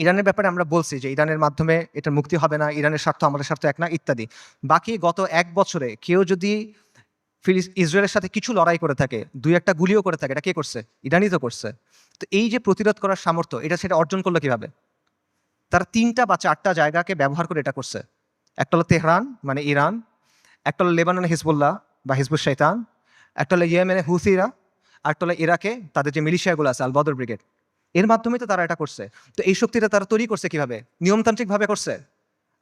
ইরানের ব্যাপারে আমরা বলছি যে ইরানের মাধ্যমে এটার মুক্তি হবে না, ইরানের স্বার্থ আমাদের স্বার্থ এক না, ইত্যাদি। বাকি গত 1 বছরে কেউ যদি ইসরায়েলের সাথে কিছু লড়াই করে থাকে, 2-1টা গুলিও করে থাকে, এটা কে করছে? ইরানই তো করছে। তো এই যে প্রতিরোধ করার সামর্থ্য, এটা সেটা অর্জন করলো কিভাবে? তারা 3টা বা 4টা জায়গাকে ব্যবহার করে এটা করছে। একটা হলো তেহরান মানে ইরান, একটা হলো লেবাননে হিজবুল্লাহ বা হিজবুল শৈতান, একটা হলো ইয়েমেনে হুথিরা, আর একটা হলো ইরাকে তাদের যে মিলিশিয়াগুলো আছে আল বদর ব্রিগেড। এর মাধ্যমে তো তারা এটা করছে। তো এই শক্তিটা তারা তৈরি করছে কিভাবে? নিয়মতান্ত্রিকভাবে করছে।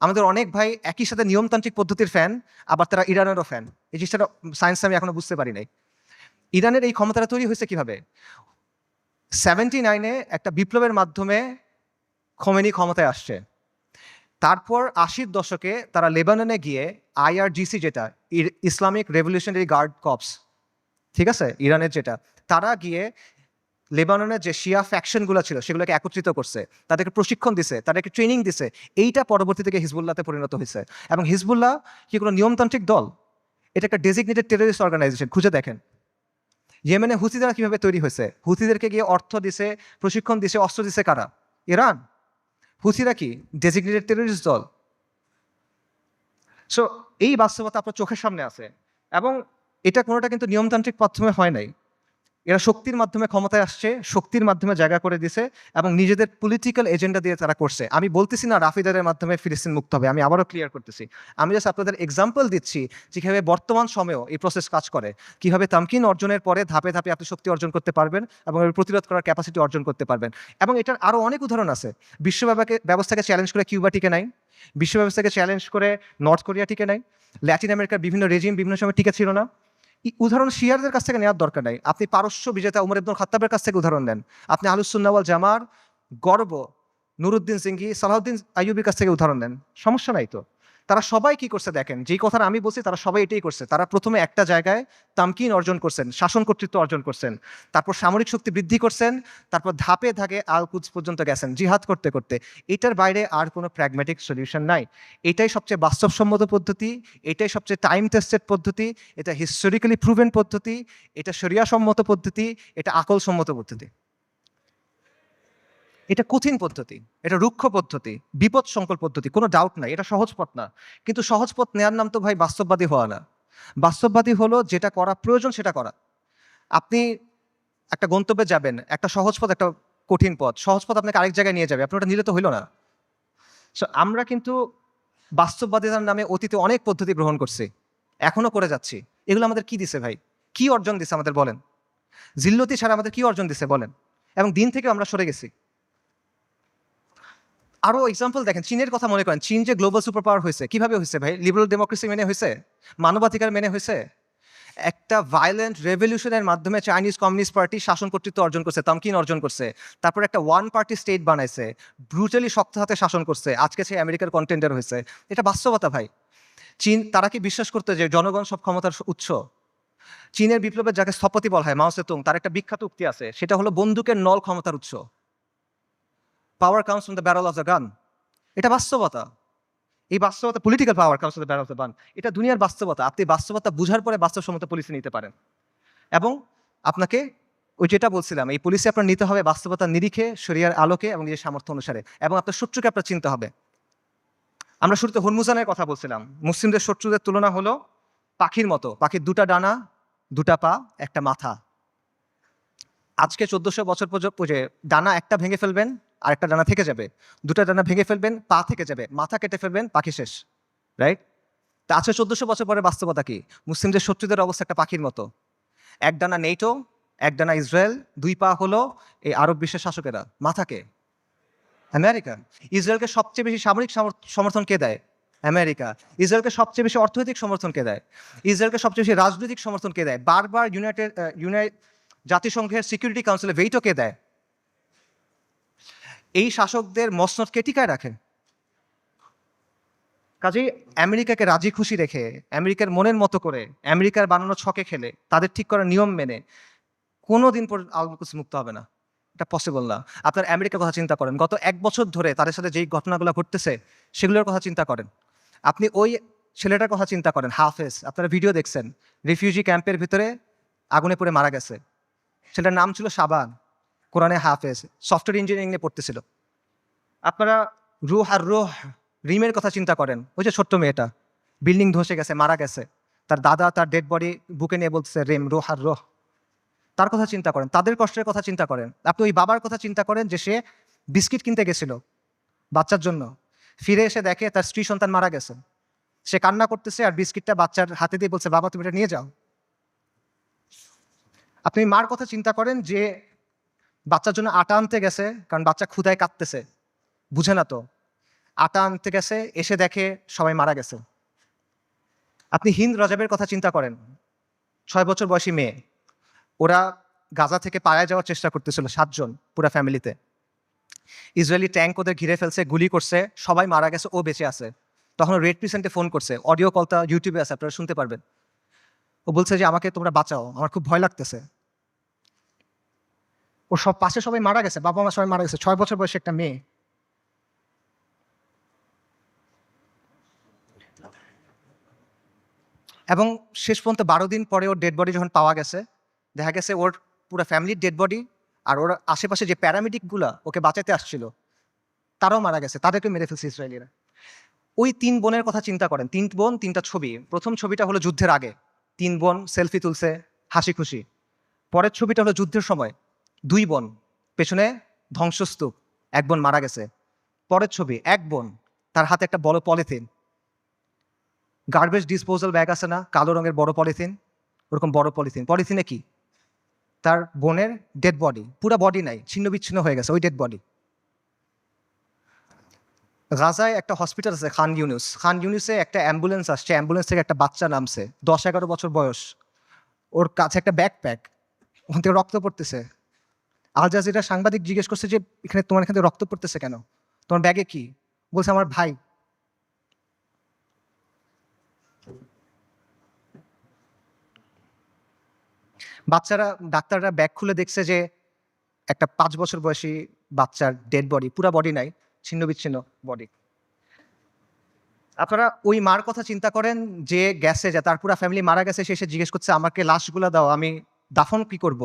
আমাদের অনেক ভাই একই সাথে নিয়মতান্ত্রিক পদ্ধতির ফ্যান, আবার তারা ইরানেরও ফ্যান। এই জিনিসটা সায়েন্স আমি এখনো বুঝতে পারি নাই। ইরানের এই ক্ষমতাটা তৈরি হয়েছে কিভাবে? 79-এ একটা বিপ্লবের মাধ্যমে খোমেনি ক্ষমতায় আসছে। তারপর 80-র দশকে তারা লেবাননে গিয়ে IRGC, যেটা ইসলামিক রেভলিউশনারি গার্ড কর্পস, ঠিক আছে, ইরানের যেটা, তারা গিয়ে লেবাননের যে শিয়া ফ্যাকশনগুলো ছিল সেগুলোকে একত্রিত করছে, তাদেরকে প্রশিক্ষণ দিছে, তাদেরকে ট্রেনিং দিছে। এইটা পরবর্তী থেকে হিজবুল্লাহতে পরিণত হয়েছে। এবং হিজবুল্লাহ কি কোনো নিয়মতান্ত্রিক দল? এটা একটা ডেজিগনেটেড টেররিস্ট অর্গানাইজেশন। খুঁজে দেখেন ইয়েমেনে হুথিরা কিভাবে তৈরি হয়েছে। হুথিদেরকে গিয়ে অর্থ দিছে, প্রশিক্ষণ দিছে, অস্ত্র দিছে কারা? ইরান। হুথিরা কি ডেজিগনেটেড টেররিস্ট দল? সো এই বাস্তবতা আপনার চোখের সামনে আছে, এবং এটা কোনোটা কিন্তু নিয়মতান্ত্রিক মাধ্যমে হয় নাই। এরা শক্তির মাধ্যমে ক্ষমতায় আসছে, শক্তির মাধ্যমে জায়গা করে দিছে, এবং নিজেদের পলিটিক্যাল এজেন্ডা দিয়ে তারা করছে। আমি বলতেছি না রাফিদারের মাধ্যমে ফিলিস্তিন মুক্ত হবে, আমি আবারও ক্লিয়ার করতেছি। আমি জাস্ট আপনাদের এক্সাম্পল দিচ্ছি যে কীভাবে বর্তমান সময়েও এই প্রসেস কাজ করে, কীভাবে তামকিন অর্জনের পরে ধাপে ধাপে আপনি শক্তি অর্জন করতে পারবেন এবং এর প্রতিরোধ করার ক্যাপাসিটি অর্জন করতে পারবেন। এবং এটার আরও অনেক উদাহরণ আছে। বিশ্ব ব্যবস্থাকে চ্যালেঞ্জ করে কিউবা টিকে নাই, বিশ্ব ব্যবস্থাকে চ্যালেঞ্জ করে নর্থ কোরিয়া টিকে নাই, ল্যাটিন আমেরিকার বিভিন্ন রেজিম বিভিন্ন সময় টিকে ছিল না। উদাহরণ শিয়ারদের কাছ থেকে নেওয়ার দরকার নাই, আপনি পারস্য বিজেতা উমর ইবনুল খাত্তাবের কাছ থেকে উদাহরণ নেন, আপনি আহলুস সুন্নাহ ওয়াল জামার গর্ব নুরুদ্দিন সিংহি, সালাউদ্দিন আইয়ুবির কাছ থেকে উদাহরণ নেন, সমস্যা নাই তো। তারা সবাই কি করছে দেখেন, যেই কথাটা আমি বলছি তারা সবাই এটাই করছে। তারা প্রথমে একটা জায়গায় তামকিন অর্জন করছেন, শাসন কর্তৃত্ব অর্জন করছেন, তারপর সামরিক শক্তি বৃদ্ধি করছেন, তারপর ধাপে ধাপে আল কুদস পর্যন্ত গেছেন জিহাদ করতে করতে। এটার বাইরে আর কোনো প্র্যাগম্যাটিক সলিউশন নাই। এটাই সবচেয়ে বাস্তবসম্মত পদ্ধতি, এটাই সবচেয়ে টাইম টেস্টেড পদ্ধতি, এটা হিস্টোরিক্যালি প্রুভেন পদ্ধতি, এটা শরিয়া সম্মত পদ্ধতি, এটা আকল সম্মত পদ্ধতি। এটা কঠিন পদ্ধতি, এটা রুক্ষ পদ্ধতি, বিপদ সংকল পদ্ধতি, কোনো ডাউট নাই, এটা সহজ পথ না। কিন্তু সহজ পথ নেওয়ার নাম তো ভাই বাস্তববাদী হওয়া না। বাস্তববাদী হলো যেটা করা প্রয়োজন সেটা করা। আপনি একটা গন্তব্যে যাবেন, একটা সহজ পথ, একটা কঠিন পথ, সহজ পথ আপনাকে আরেক জায়গায় নিয়ে যাবে, আপনি ওটা নিলে তো হইল না। সো আমরা কিন্তু বাস্তববাদিতার নামে অতীতে অনেক পদ্ধতি গ্রহণ করছি, এখনো করে যাচ্ছি। এগুলো আমাদের কি দিছে ভাই, কি অর্জন দিছে আমাদের বলেন? জিল্লতি ছাড়া আমাদের কি অর্জন দিছে বলেন? এবং দিন থেকে আমরা সরে গেছি। আরও এক্সাম্পল দেখেন, চীনের কথা মনে করেন, চীন যে গ্লোবাল সুপার পাওয়ার হয়েছে কিভাবে হয়েছে ভাই? লিবারাল ডেমোক্রেসি মেনে হয়েছে, মানবাধিকার মেনে হয়েছে। একটা ভায়োলেন্ট রেভলিউশনের মাধ্যমে চাইনিজ কমিউনিস্ট পার্টি শাসন কর্তৃত্ব অর্জন করছে, তামকিন অর্জন করছে, তারপর একটা ওয়ান পার্টি স্টেট বানাইছে, ব্রুটালি শক্ত হাতে শাসন করছে, আজকে সে আমেরিকার কন্টেন্ডার হয়েছে। এটা বাস্তবতা ভাই। চীন, তারা কি বিশ্বাস করতে যে জনগণ সব ক্ষমতার উৎস? চীনের বিপ্লবের যাকে স্থপতি বলা হয় মাও সেতুং, তার একটা বিখ্যাত উক্তি আছে, সেটা হলো বন্দুকের নল ক্ষমতার উৎস। পাওয়ার comes from the barrel of the gun. এটা বাস্তবতা। এই বাস্তবতা, political power comes from the barrel of the gun, এটা দুনিয়ার বাস্তবতা। আপনি বাস্তবতা বুঝার পরে বাস্তবসম্মত পলিসি নিতে পারেন। এবং আপনাকে ওই যেটা বলছিলাম, এই পলিসি আপনার নিতে হবে বাস্তবতার নিরিখে, শরিয়ার আলোকে এবং নিজের সামর্থ্য অনুসারে, এবং আপনার শত্রুকে আপনার চিনতে হবে। আমরা শুরুতে হরমুজানের কথা বলছিলাম। মুসলিমদের শত্রুদের তুলনা হলো পাখির মতো, পাখির দুটা ডানা, দুটা পা, একটা মাথা। আজকে 1400 বছর পর্যন্ত ডানা একটা ভেঙে ফেলবেন আর একটা ডানা থেকে যাবে, দুটা ডানা ভেঙে ফেলবেন, পা থেকে যাবে, মাথা কেটে ফেলবেন, পাখি শেষ, রাইট? তা আজকে 1400 বছর পরে বাস্তবতা কি? মুসলিমদের শত্রুদের অবস্থা একটা পাখির মতো। এক ডানা নেটো, এক ডানা ইসরায়েল, দুই পা হলো এই আরব বিশ্বের শাসকেরা, মাথাকে আমেরিকা। ইসরায়েলকে সবচেয়ে বেশি সামরিক সমর্থন কে দেয়? আমেরিকা। ইসরায়েলকে সবচেয়ে বেশি অর্থনৈতিক সমর্থন কে দেয়? ইসরায়েলকে সবচেয়ে বেশি রাজনৈতিক সমর্থন কে দেয়? বারবার জাতিসংঘের সিকিউরিটি কাউন্সিলে ভেটো কে দেয়? এই শাসকদের মসনদ কে টিকায় রাখে? কাজেই আমেরিকাকে রাজি খুশি রেখে, আমেরিকার মনের মতো করে, আমেরিকার বানানো ছকে খেলে, তাদের ঠিক করা নিয়ম মেনে কোনোদিন পর আল কুদস মুক্ত হবে না। এটা পসিবল না। আপনার আমেরিকার কথা চিন্তা করেন, গত 1 বছর ধরে তাদের সাথে যেই ঘটনাগুলো ঘটতেছে সেগুলোর কথা চিন্তা করেন। আপনি ওই ছেলেটার কথা চিন্তা করেন, হাফেজ, আপনারা ভিডিও দেখছেন, রিফিউজি ক্যাম্পের ভিতরে আগুনে পড়ে মারা গেছে। ছেলেটার নাম ছিল শাবান, কোরআনে হাফেজ, সফটওয়্যার ইঞ্জিনিয়ারিং নিয়ে পড়তেছিল। আপনারা রুহ আর রুহ রিমের কথা চিন্তা করেন, ওই যে ছোট্ট মেয়েটা বিল্ডিং ধসে গেছে, মারা গেছে, তার দাদা তার ডেড বডি বুকে নিয়ে বলতেছে রেম, রুহ আর রুহ। তার কথা চিন্তা করেন, তাদের কষ্টের কথা চিন্তা করেন। আপনি ওই বাবার কথা চিন্তা করেন যে সে বিস্কিট কিনতে গেছিল বাচ্চার জন্য, ফিরে এসে দেখে তার স্ত্রী সন্তান মারা গেছে, সে কান্না করতেছে আর বিস্কিটটা বাচ্চার হাতে দিয়ে বলছে বাবা তুমি এটা নিয়ে যাও। আপনি মার কথা চিন্তা করেন যে বাচ্চার জন্য আটা আনতে গেছে, কারণ বাচ্চা ক্ষুধায় কাঁদতেছে, বুঝে না তো, আটা আনতে গেছে, এসে দেখে সবাই মারা গেছে। আপনি হিন্দ রাজাবের কথা চিন্তা করেন, 6 বছর বয়সী মেয়ে, ওরা গাজা থেকে পালায় যাওয়ার চেষ্টা করতেছিল 7 জন পুরা ফ্যামিলিতে। ইসরায়েলি ট্যাঙ্ক ওদের ঘিরে ফেলছে, গুলি করছে, সবাই মারা গেছে, ও বেঁচে আছে। তখন রেড ক্রিসেন্টে ফোন করছে, অডিও কলটা ইউটিউবে আছে, আপনারা শুনতে পারবেন। ও বলছে যে আমাকে তোমরা বাঁচাও, আমার খুব ভয় লাগতেছে। ওর সব পাশে সবাই মারা গেছে, বাবা মা সবাই মারা গেছে, 6 বছর বয়সী একটা মেয়ে। এবং শেষ পর্যন্ত 12 দিন পরে ওর ডেড বডি যখন পাওয়া গেছে, দেখা গেছে ওর পুরো ফ্যামিলির ডেড বডি, আর ওর আশেপাশে যে প্যারামেডিকগুলা ওকে বাঁচাতে আসছিল তারাও মারা গেছে, তাদেরকে মেরে ফেলছে ইসরায়েলিরা। ওই ৩ বোনের কথা চিন্তা করেন, ৩ বোন ৩টা ছবি। প্রথম ছবিটা হলো যুদ্ধের আগে, ৩ বোন সেলফি তুলছে হাসি খুশি। পরের ছবিটা হলো যুদ্ধের সময়, ২ বোন, পেছনে ধ্বংসস্তূপ, ১ বোন মারা গেছে। পরের ছবি ১ বোন, তার হাতে একটা বড় পলিথিন, গার্বেজ ডিসপোজাল ব্যাগ আছে না, কালো রঙের বড় পলিথিন, ওরকম বড় পলিথিন। পলিথিনে কি? তার বোনের ডেড বডি, পুরো বডি নাই, ছিন্ন বিচ্ছিন্ন হয়ে গেছে ওই ডেড বডি। গাজায় একটা হসপিটাল আছে খান ইউনুস, খান ইউনুসে একটা অ্যাম্বুলেন্স আসছে, অ্যাম্বুলেন্স থেকে একটা বাচ্চা নামছে, ১০-১১ বছর বয়স, ওর কাছে একটা ব্যাকপ্যাক, ওখান থেকে রক্ত পড়তেছে। আল জাজিরা সাংবাদিক জিজ্ঞেস করছে যে তোমার এখান থেকে রক্ত পড়তেছে কেন, তোমার ব্যাগে কি? বলছে আমার ভাই। বাচ্চারা, ডাক্তাররা ব্যাগ খুলে দেখছে যে একটা ৫ বছর বয়সী বাচ্চার ডেড বডি, পুরা বডি নাই, ছিন্ন বিচ্ছিন্ন বডি। আপনারা ওই মার কথা চিন্তা করেন যে গেছে, যে তার পুরা ফ্যামিলি মারা গেছে, সে এসে জিজ্ঞেস করছে আমাকে লাশগুলো দাও, আমি দাফন কি করব?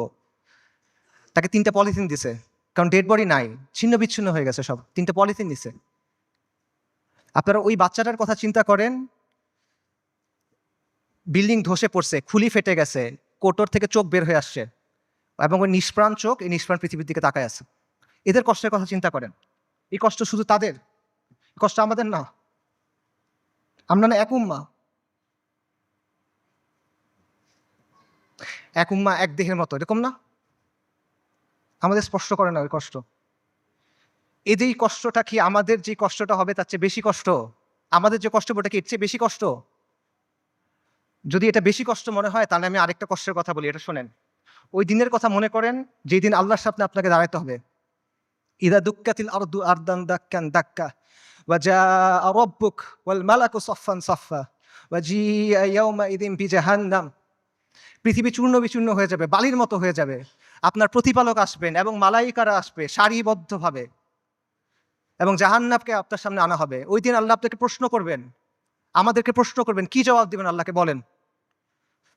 তাকে ৩টা পলিথিন দিছে, কারণ ডেড বডি নাই, ছিন্ন বিচ্ছিন্ন হয়ে গেছে সব, ৩টা পলিথিন দিছে। আপনারা ওই বাচ্চাটার কথা চিন্তা করেন, বিল্ডিং ধসে পড়ছে, খুলি ফেটে গেছে, কোটর থেকে চোখ বের হয়ে আসছে, এবং ওই নিষ্প্রাণ চোখ, এই নিষ্প্রাণ পৃথিবীর দিকে তাকায় আছে। এদের কষ্টের কথা চিন্তা করেন। এই কষ্ট শুধু তাদের, কষ্ট আমাদের না। আমরা না এক উম্মা, এক উম্মা এক দেহের মতো, এরকম না? আমাদের স্পষ্ট করে না ওই কষ্ট। এই যে কষ্টটা কি আমাদের যে কষ্টটা হবে তার চেয়ে বেশি কষ্ট? আমাদের যে কষ্ট ওটা কি এর চেয়ে বেশি কষ্ট? যদি এটা বেশি কষ্ট মনে হয় তাহলে আমি আরেকটা কষ্টের কথা বলি, এটা শোনেন। ওই দিনের কথা মনে করেন যেই দিন আল্লাহর সামনে আপনাকে দাঁড়াতে হবে। ইদা দুক্কাতিল আরদু আরদান দাক্কান দাক্কা ওয়া জাআ রাব্বুক ওয়াল মালাকু সাফফান সাফফা ওয়া জিআ ইয়াওমাইযিন বিজাহান্নাম। পৃথিবী চূর্ণ বিচূর্ণ হয়ে যাবে, বালির মতো হয়ে যাবে। আপনার প্রতিপালক আসবেন এবং মালাইকারা আসবে সারিবদ্ধভাবে, এবং জাহান্নামকে আপনার সামনে আনা হবে। ওই দিন আল্লাহ আপনাকে প্রশ্ন করবেন, আমাদেরকে প্রশ্ন করবেন, কি জবাব দিবেন আল্লাহকে বলেন?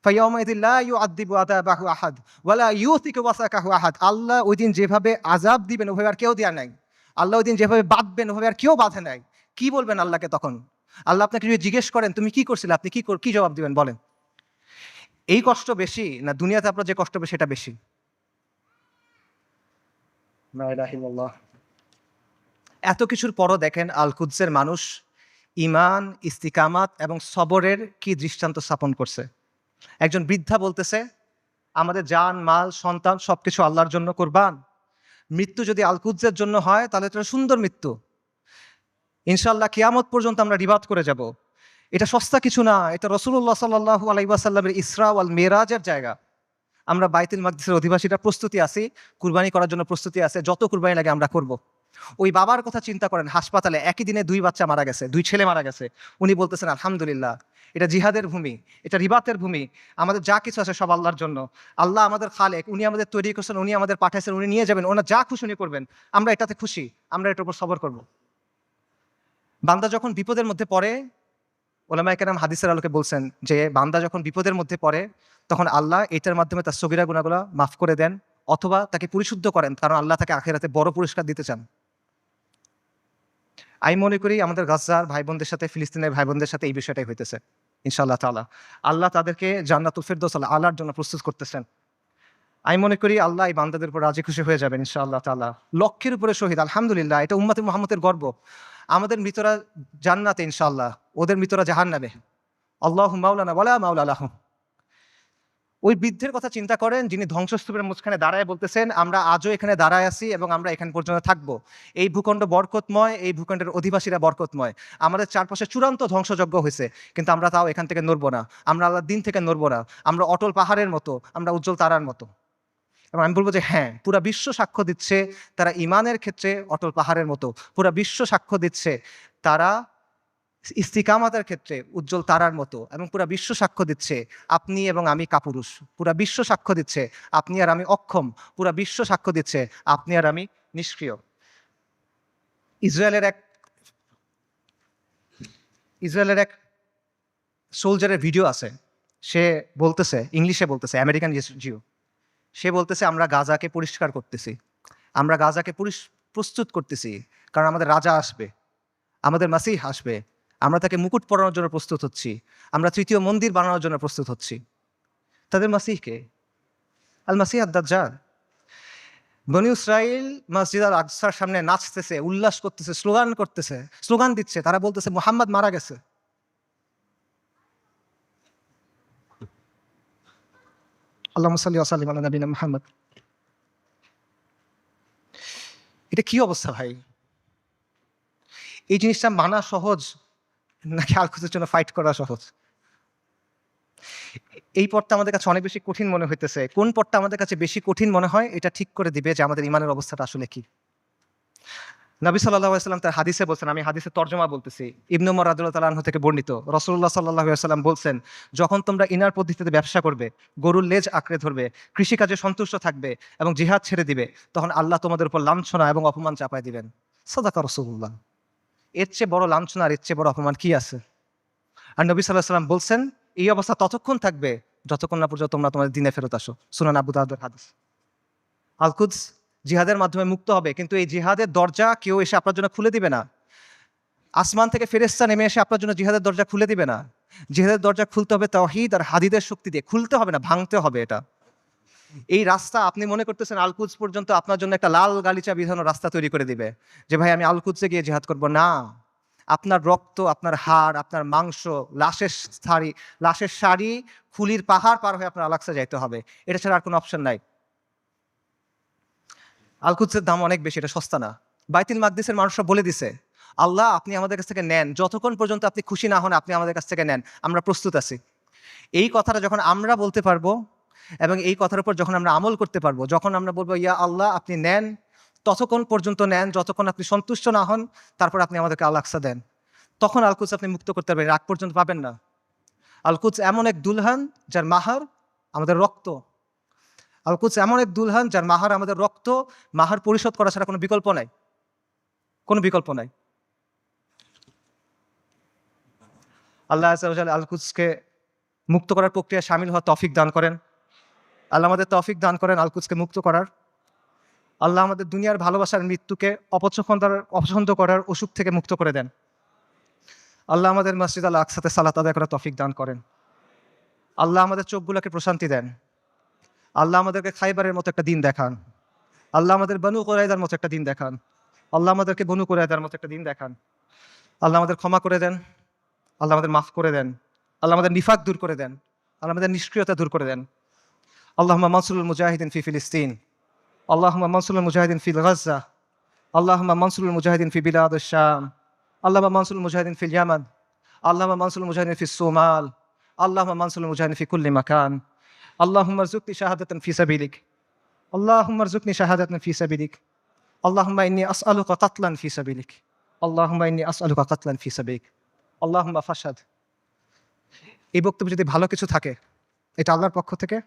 ফায়াউমাইযিন লা ইউআযযিবু আযাবাহু আহাদ ওয়া লা ইউসিকু ওয়াসাকাহু আহাদ। আল্লাহ ওই দিন যেভাবে আযাব দিবেন ওভাবে আর কেউ দেয়া নাই। আল্লাহ ওই দিন যেভাবে বাঁধবেন ওভাবে আর কেউ বাঁধে নাই। কি বলবেন আল্লাহকে তখন? আল্লাহ আপনাকে যদি জিজ্ঞেস করেন তুমি কি করছিলে, আপনি কি জবাব দিবেন বলেন? এই কষ্ট বেশি না দুনিয়াতে আপনার যে কষ্ট হবে সেটা বেশি? লা ইলাহা ইল্লাল্লাহ। এত কিছুর পরও দেখেন আল কুদসের মানুষ ঈমান, ইস্তিকামাত এবং সবরের কি দৃষ্টান্ত স্থাপন করছে। একজন বৃদ্ধা বলতেছে আমাদের জান, মাল, সন্তান সবকিছু আল্লাহর জন্য কুরবান। মৃত্যু যদি আল কুদসের জন্য হয় তাহলে এটা সুন্দর মৃত্যু। ইনশাআল্লাহ কিয়ামত পর্যন্ত আমরা রিবাদ করে যাব। এটা সস্তা কিছু না, এটা রাসূলুল্লাহ সাল্লাল্লাহু আলাইহি ওয়াসাল্লামের ইসরা ওয়াল মিরাজের জায়গা। আমরা বাইতুল মাকদিসের অধিবাসীরা প্রস্তুতি আছি, কুরবানি করার জন্য প্রস্তুতি আছে, যত কুরবানি লাগে আমরা করব। ওই বাবার কথা চিন্তা করেন, হাসপাতালে একই দিনে 2 বাচ্চা মারা গেছে, 2 ছেলে মারা গেছে। উনি বলতেছেন আলহামদুলিল্লাহ, এটা জিহাদের ভূমি, এটা রিবাতের ভূমি, আমাদের যা কিছু আছে সব আল্লাহর জন্য। আল্লাহ আমাদের খালেক, উনি আমাদের তৈরি করছেন, উনি আমাদের পাঠাইছেন, উনি নিয়ে যাবেন, ওনার যা খুশি উনি করবেন। আমরা এটাতে খুশি, আমরা এটার উপর সবর করব। বান্দা যখন বিপদের মধ্যে পড়ে, ওলামায়ে কেরাম হাদিসের আলোকে বলছেন যে বান্দা যখন বিপদের মধ্যে পড়ে তখন আল্লাহ এটার মাধ্যমে তার সগীরা গুনাহগুলো মাফ করে দেন, অথবা তাকে পরিশুদ্ধ করেন, কারণ আল্লাহ তাকে আখিরাতে বড় পুরস্কার দিতে চান। আমি মনে করি আমাদের গাজার ভাই বোনদের সাথে, ফিলিস্তিনের ভাই বোনদের সাথে এই বিষয়টাই হইতেছে। ইনশাআল্লাহ তাআলা আল্লাহ তাদেরকে জান্নাতুল ফিরদৌস আলার জন্য প্রস্তুত করতেছেন। আমি মনে করি আল্লাহ এই বান্দাদের উপর রাজি খুশি হয়ে যাবেন ইনশাআল্লাহ তাআলা। লক্ষের উপরে শহীদ, আলহামদুলিল্লাহ, এটা উম্মতে মুহাম্মদের গর্ব। আমাদের মৃতরা জান্নাতে ইনশাআল্লাহ, ওদের মৃতরা জাহান্নামে। আল্লাহু মাওলানা ওয়ালা মাওলা লাহুম। ওই বৃদ্ধের কথা চিন্তা করেন যিনি ধ্বংসস্তূপের মাঝখানে দাঁড়ায় বলতেছেন আমরা আজও এখানে দাঁড়ায় আছি এবং আমরা এখান পর্যন্ত থাকবো। এই ভূখণ্ড বরকতময়, এই ভূখণ্ডের অধিবাসীরা বরকতময়। আমাদের চারপাশে চূড়ান্ত ধ্বংসযজ্ঞ হয়েছে, কিন্তু আমরা তাও এখান থেকে নড়বো না, আমরা আল্লাহর দিন থেকে নড়বো না। আমরা অটল পাহাড়ের মতো, আমরা উজ্জ্বল তারার মতো। এবং আমি বলবো যে হ্যাঁ, পুরা বিশ্ব সাক্ষ্য দিচ্ছে তারা ঈমানের ক্ষেত্রে অটল পাহাড়ের মতো। পুরা বিশ্ব সাক্ষ্য দিচ্ছে তারা ইস্তিকামাতের ক্ষেত্রে উজ্জ্বল তারার মতো। এবং পুরা বিশ্ব সাক্ষ্য দিচ্ছে আপনি এবং আমি কাপুরুষ। পুরা বিশ্ব সাক্ষ্য দিচ্ছে আপনি আর আমি অক্ষম। পুরা বিশ্ব সাক্ষ্য দিচ্ছে আপনি আর আমি নিষ্ক্রিয়। ইসরায়েলের এক সোলজারের ভিডিও আছে, সে বলতেছে, ইংলিশে বলতেছে, আমেরিকান জিও। সে বলতেছে আমরা গাজাকে পরিষ্কার করতেছি, আমরা গাজাকে প্রস্তুত করতেছি, কারণ আমাদের রাজা আসবে, আমাদের মাসিহ আসবে, আমরা তাকে মুকুট পরানোর জন্য প্রস্তুত হচ্ছি, আমরা তৃতীয় মন্দির বানানোর জন্য প্রস্তুত হচ্ছি। তাদের মাসিহকে আল মাসিহ আদ-দাজ্জাল। বনী ইসরাইল মসজিদ আল আকসার সামনে নাচতেছে, উল্লাস করতেছে, স্লোগান দিচ্ছে, তারা বলতেছে মুহাম্মদ মারা গেছে। আল্লাহুম্মা সাল্লি ওয়া সাল্লিম আলা নবিয়িনা মুহাম্মদ। এটা কি অবস্থা ভাই? এই জিনিসটা মানা সহজ নাকি আল-কুদসের জন্য ফাইট করা সহজ? এই পথটা আমাদের কাছে অনেক বেশি কঠিন মনে হইতেছে। কোন পথটা আমাদের কাছে বেশি কঠিন মনে হয় এটা ঠিক করে দিবে যে আমাদের ঈমানের অবস্থাটা আসলে কি। নবী সাল্লাল্লাহু আলাইহি ওয়াসাল্লাম তার হাদিসে বলছেন, আমি হাদিসের তর্জমা বলতেছি, ইবনে উমর রাদিয়াল্লাহু তাআলা আনহু থেকে বর্ণিত। রাসূলুল্লাহ সাল্লাল্লাহু আলাইহি ওয়াসাল্লাম বলছেন, যখন তোমরা ইনার পদ্ধতিতে ব্যবসা করবে, গরুর লেজ আঁকড়ে ধরবে, কৃষিকাজে সন্তুষ্ট থাকবে এবং জিহাদ ছেড়ে দিবে, তখন আল্লাহ তোমাদের উপর লাঞ্ছনা এবং অপমান চাপায় দিবেন। সাদাকা রাসূলুল্লাহ। এর চেয়ে বড় লাঞ্ছনা আর এর চেয়ে বড় অপমান কি আছে? আর নবী সাল্লাল্লাহু আলাইহি ওয়াসাল্লাম বলছেন, এই অবস্থা ততক্ষণ থাকবে যতক্ষণ না পর্যন্ত তোমরা তোমাদের দ্বীনে ফেরত আসো। সুনান আবু দাউদের হাদিস। আল-কুদস জিহাদের মাধ্যমে মুক্ত হবে, কিন্তু এই জিহাদের দরজা কেউ এসে আপনার জন্য খুলে দিবে না। আসমান থেকে ফেরেশতা নেমে এসে আপনার জন্য জিহাদের দরজা খুলে দিবে না। জিহাদের দরজা খুলতে হবে তাওহীদ আর হাদিদের শক্তি দিয়ে, খুলতে হবে না, ভাঙতে হবে এটা। এই রাস্তা আপনি মনে করতেছেন আল-কুদস পর্যন্ত আপনার জন্য একটা লাল গালিচা বিধানো রাস্তা তৈরি করে দিবে যে ভাই আমি আল-কুদসে গিয়ে জিহাদ করব না। আপনার রক্ত, আপনার হাড়, আপনার মাংস, লাশের শাড়ি, খুলির পাহাড় পার হয়ে আপনার আল-আকসা যাইতে হবে। এটা ছাড়া আর কোনো অপশন নাই। আল-কুদসের দাম অনেক বেশি, এটা সস্তা না। বাইতুল মাকদিসের মানুষরা বলে দিছে, আল্লাহ আপনি আমাদের কাছ থেকে নেন, যতক্ষণ পর্যন্ত আপনি খুশি না হন আপনি আমাদের কাছ থেকে নেন, আমরা প্রস্তুত আছি। এই কথাটা যখন আমরা বলতে পারবো এবং এই কথার উপর যখন আমরা আমল করতে পারবো, যখন আমরা বলবো ইয়া আল্লাহ আপনি নেন, ততক্ষণ পর্যন্ত নেন যতক্ষণ আপনি সন্তুষ্ট না হন, তারপর আপনি আমাদেরকে আল-আকসা দেন, তখন আল-কুদস আপনি মুক্ত করতে পারবেন, আগ পর্যন্ত পাবেন না। আল-কুদস এমন এক দুলহান যার মাহার আমাদের রক্ত। আল-কুদস এমন এক দুলহান যার মাহার আমাদের রক্ত। মাহার পরিশোধ করা ছাড়া কোনো বিকল্প নাই, কোনো বিকল্প নাই। আল্লাহ আযজা ওয়া জাল্লা আল-কুদসকে মুক্ত করার প্রক্রিয়ায় শামিল হওয়ার তৌফিক দান করেন। আল্লাহ আমাদের তৌফিক দান করেন আল-কুদসকে মুক্ত করার। আল্লাহ আমাদের দুনিয়ার ভালোবাসার মৃত্যুকে অপছন্দ করার অসুখ থেকে মুক্ত করে দেন। আল্লাহ আমাদের মসজিদ আল আকসাতে সালাত আদায় করার তৌফিক দান করেন। আল্লাহ আমাদের চোখগুলোকে প্রশান্তি দেন। আল্লাহ আমাদেরকে খাইবারের মতো একটা দিন দেখান। আল্লাহ আমাদের বনু কুরাইযার মতো একটা দিন দেখান। আল্লাহ আমাদেরকে বনু কুরাইযার মতো একটা দিন দেখান। আল্লাহ আমাদের ক্ষমা করে দেন। আল্লাহ আমাদের মাফ করে দেন। আল্লাহ আমাদের নিফাক দূর করে দেন। আল্লাহ আমাদের নিষ্ক্রিয়তা দূর করে দেন। আল্লাহুম্মা মানসুরুল মুজাহিদিন ফি ফিলিস্তিন। আল্লাহুম্মা মানসুরুল মুজাহিদিন ফি গাজ্জা। আল্লাহুম্মা মানসুরুল মুজাহিদিন ফি বিলাদিশ শাম। আল্লাহুম্মা মানসুরুল মুজাহিদিন ফিল ইয়ামান। আল্লাহুম্মা মানসুরুল মুজাহিদিন ফিস সোমাল। আল্লাহুম্মা মানসুরুল মুজাহিদিন ফি কুল্লি মাকান। আল্লাহুম্মা রযুকনি শাহাদাতান ফি সাবিলিক। আল্লাহুম্মা রযুকনি শাহাদাতান ফি সাবিলিক। আল্লাহুম্মা ইন্নী আসআলুকা কাতলান ফি সাবিলিক। আল্লাহুম্মা ইন্নী আসআলুকা কাতলান ফি সাবিলিক। আল্লাহুম্মা ফাশহাদ। এই বক্তব্যে যদি ভালো কিছু থাকে এটা আল্লাহর পক্ষ থেকে,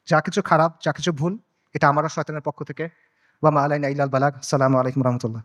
যা কিছু খারাপ, যা কিছু ভুল এটা আমার আর শয়তানের পক্ষ থেকে। ওয়া মা আলাইনা ইল্লাল বালাগ। আসসালামু আলাইকুম ওয়া রাহমাতুল্লাহ।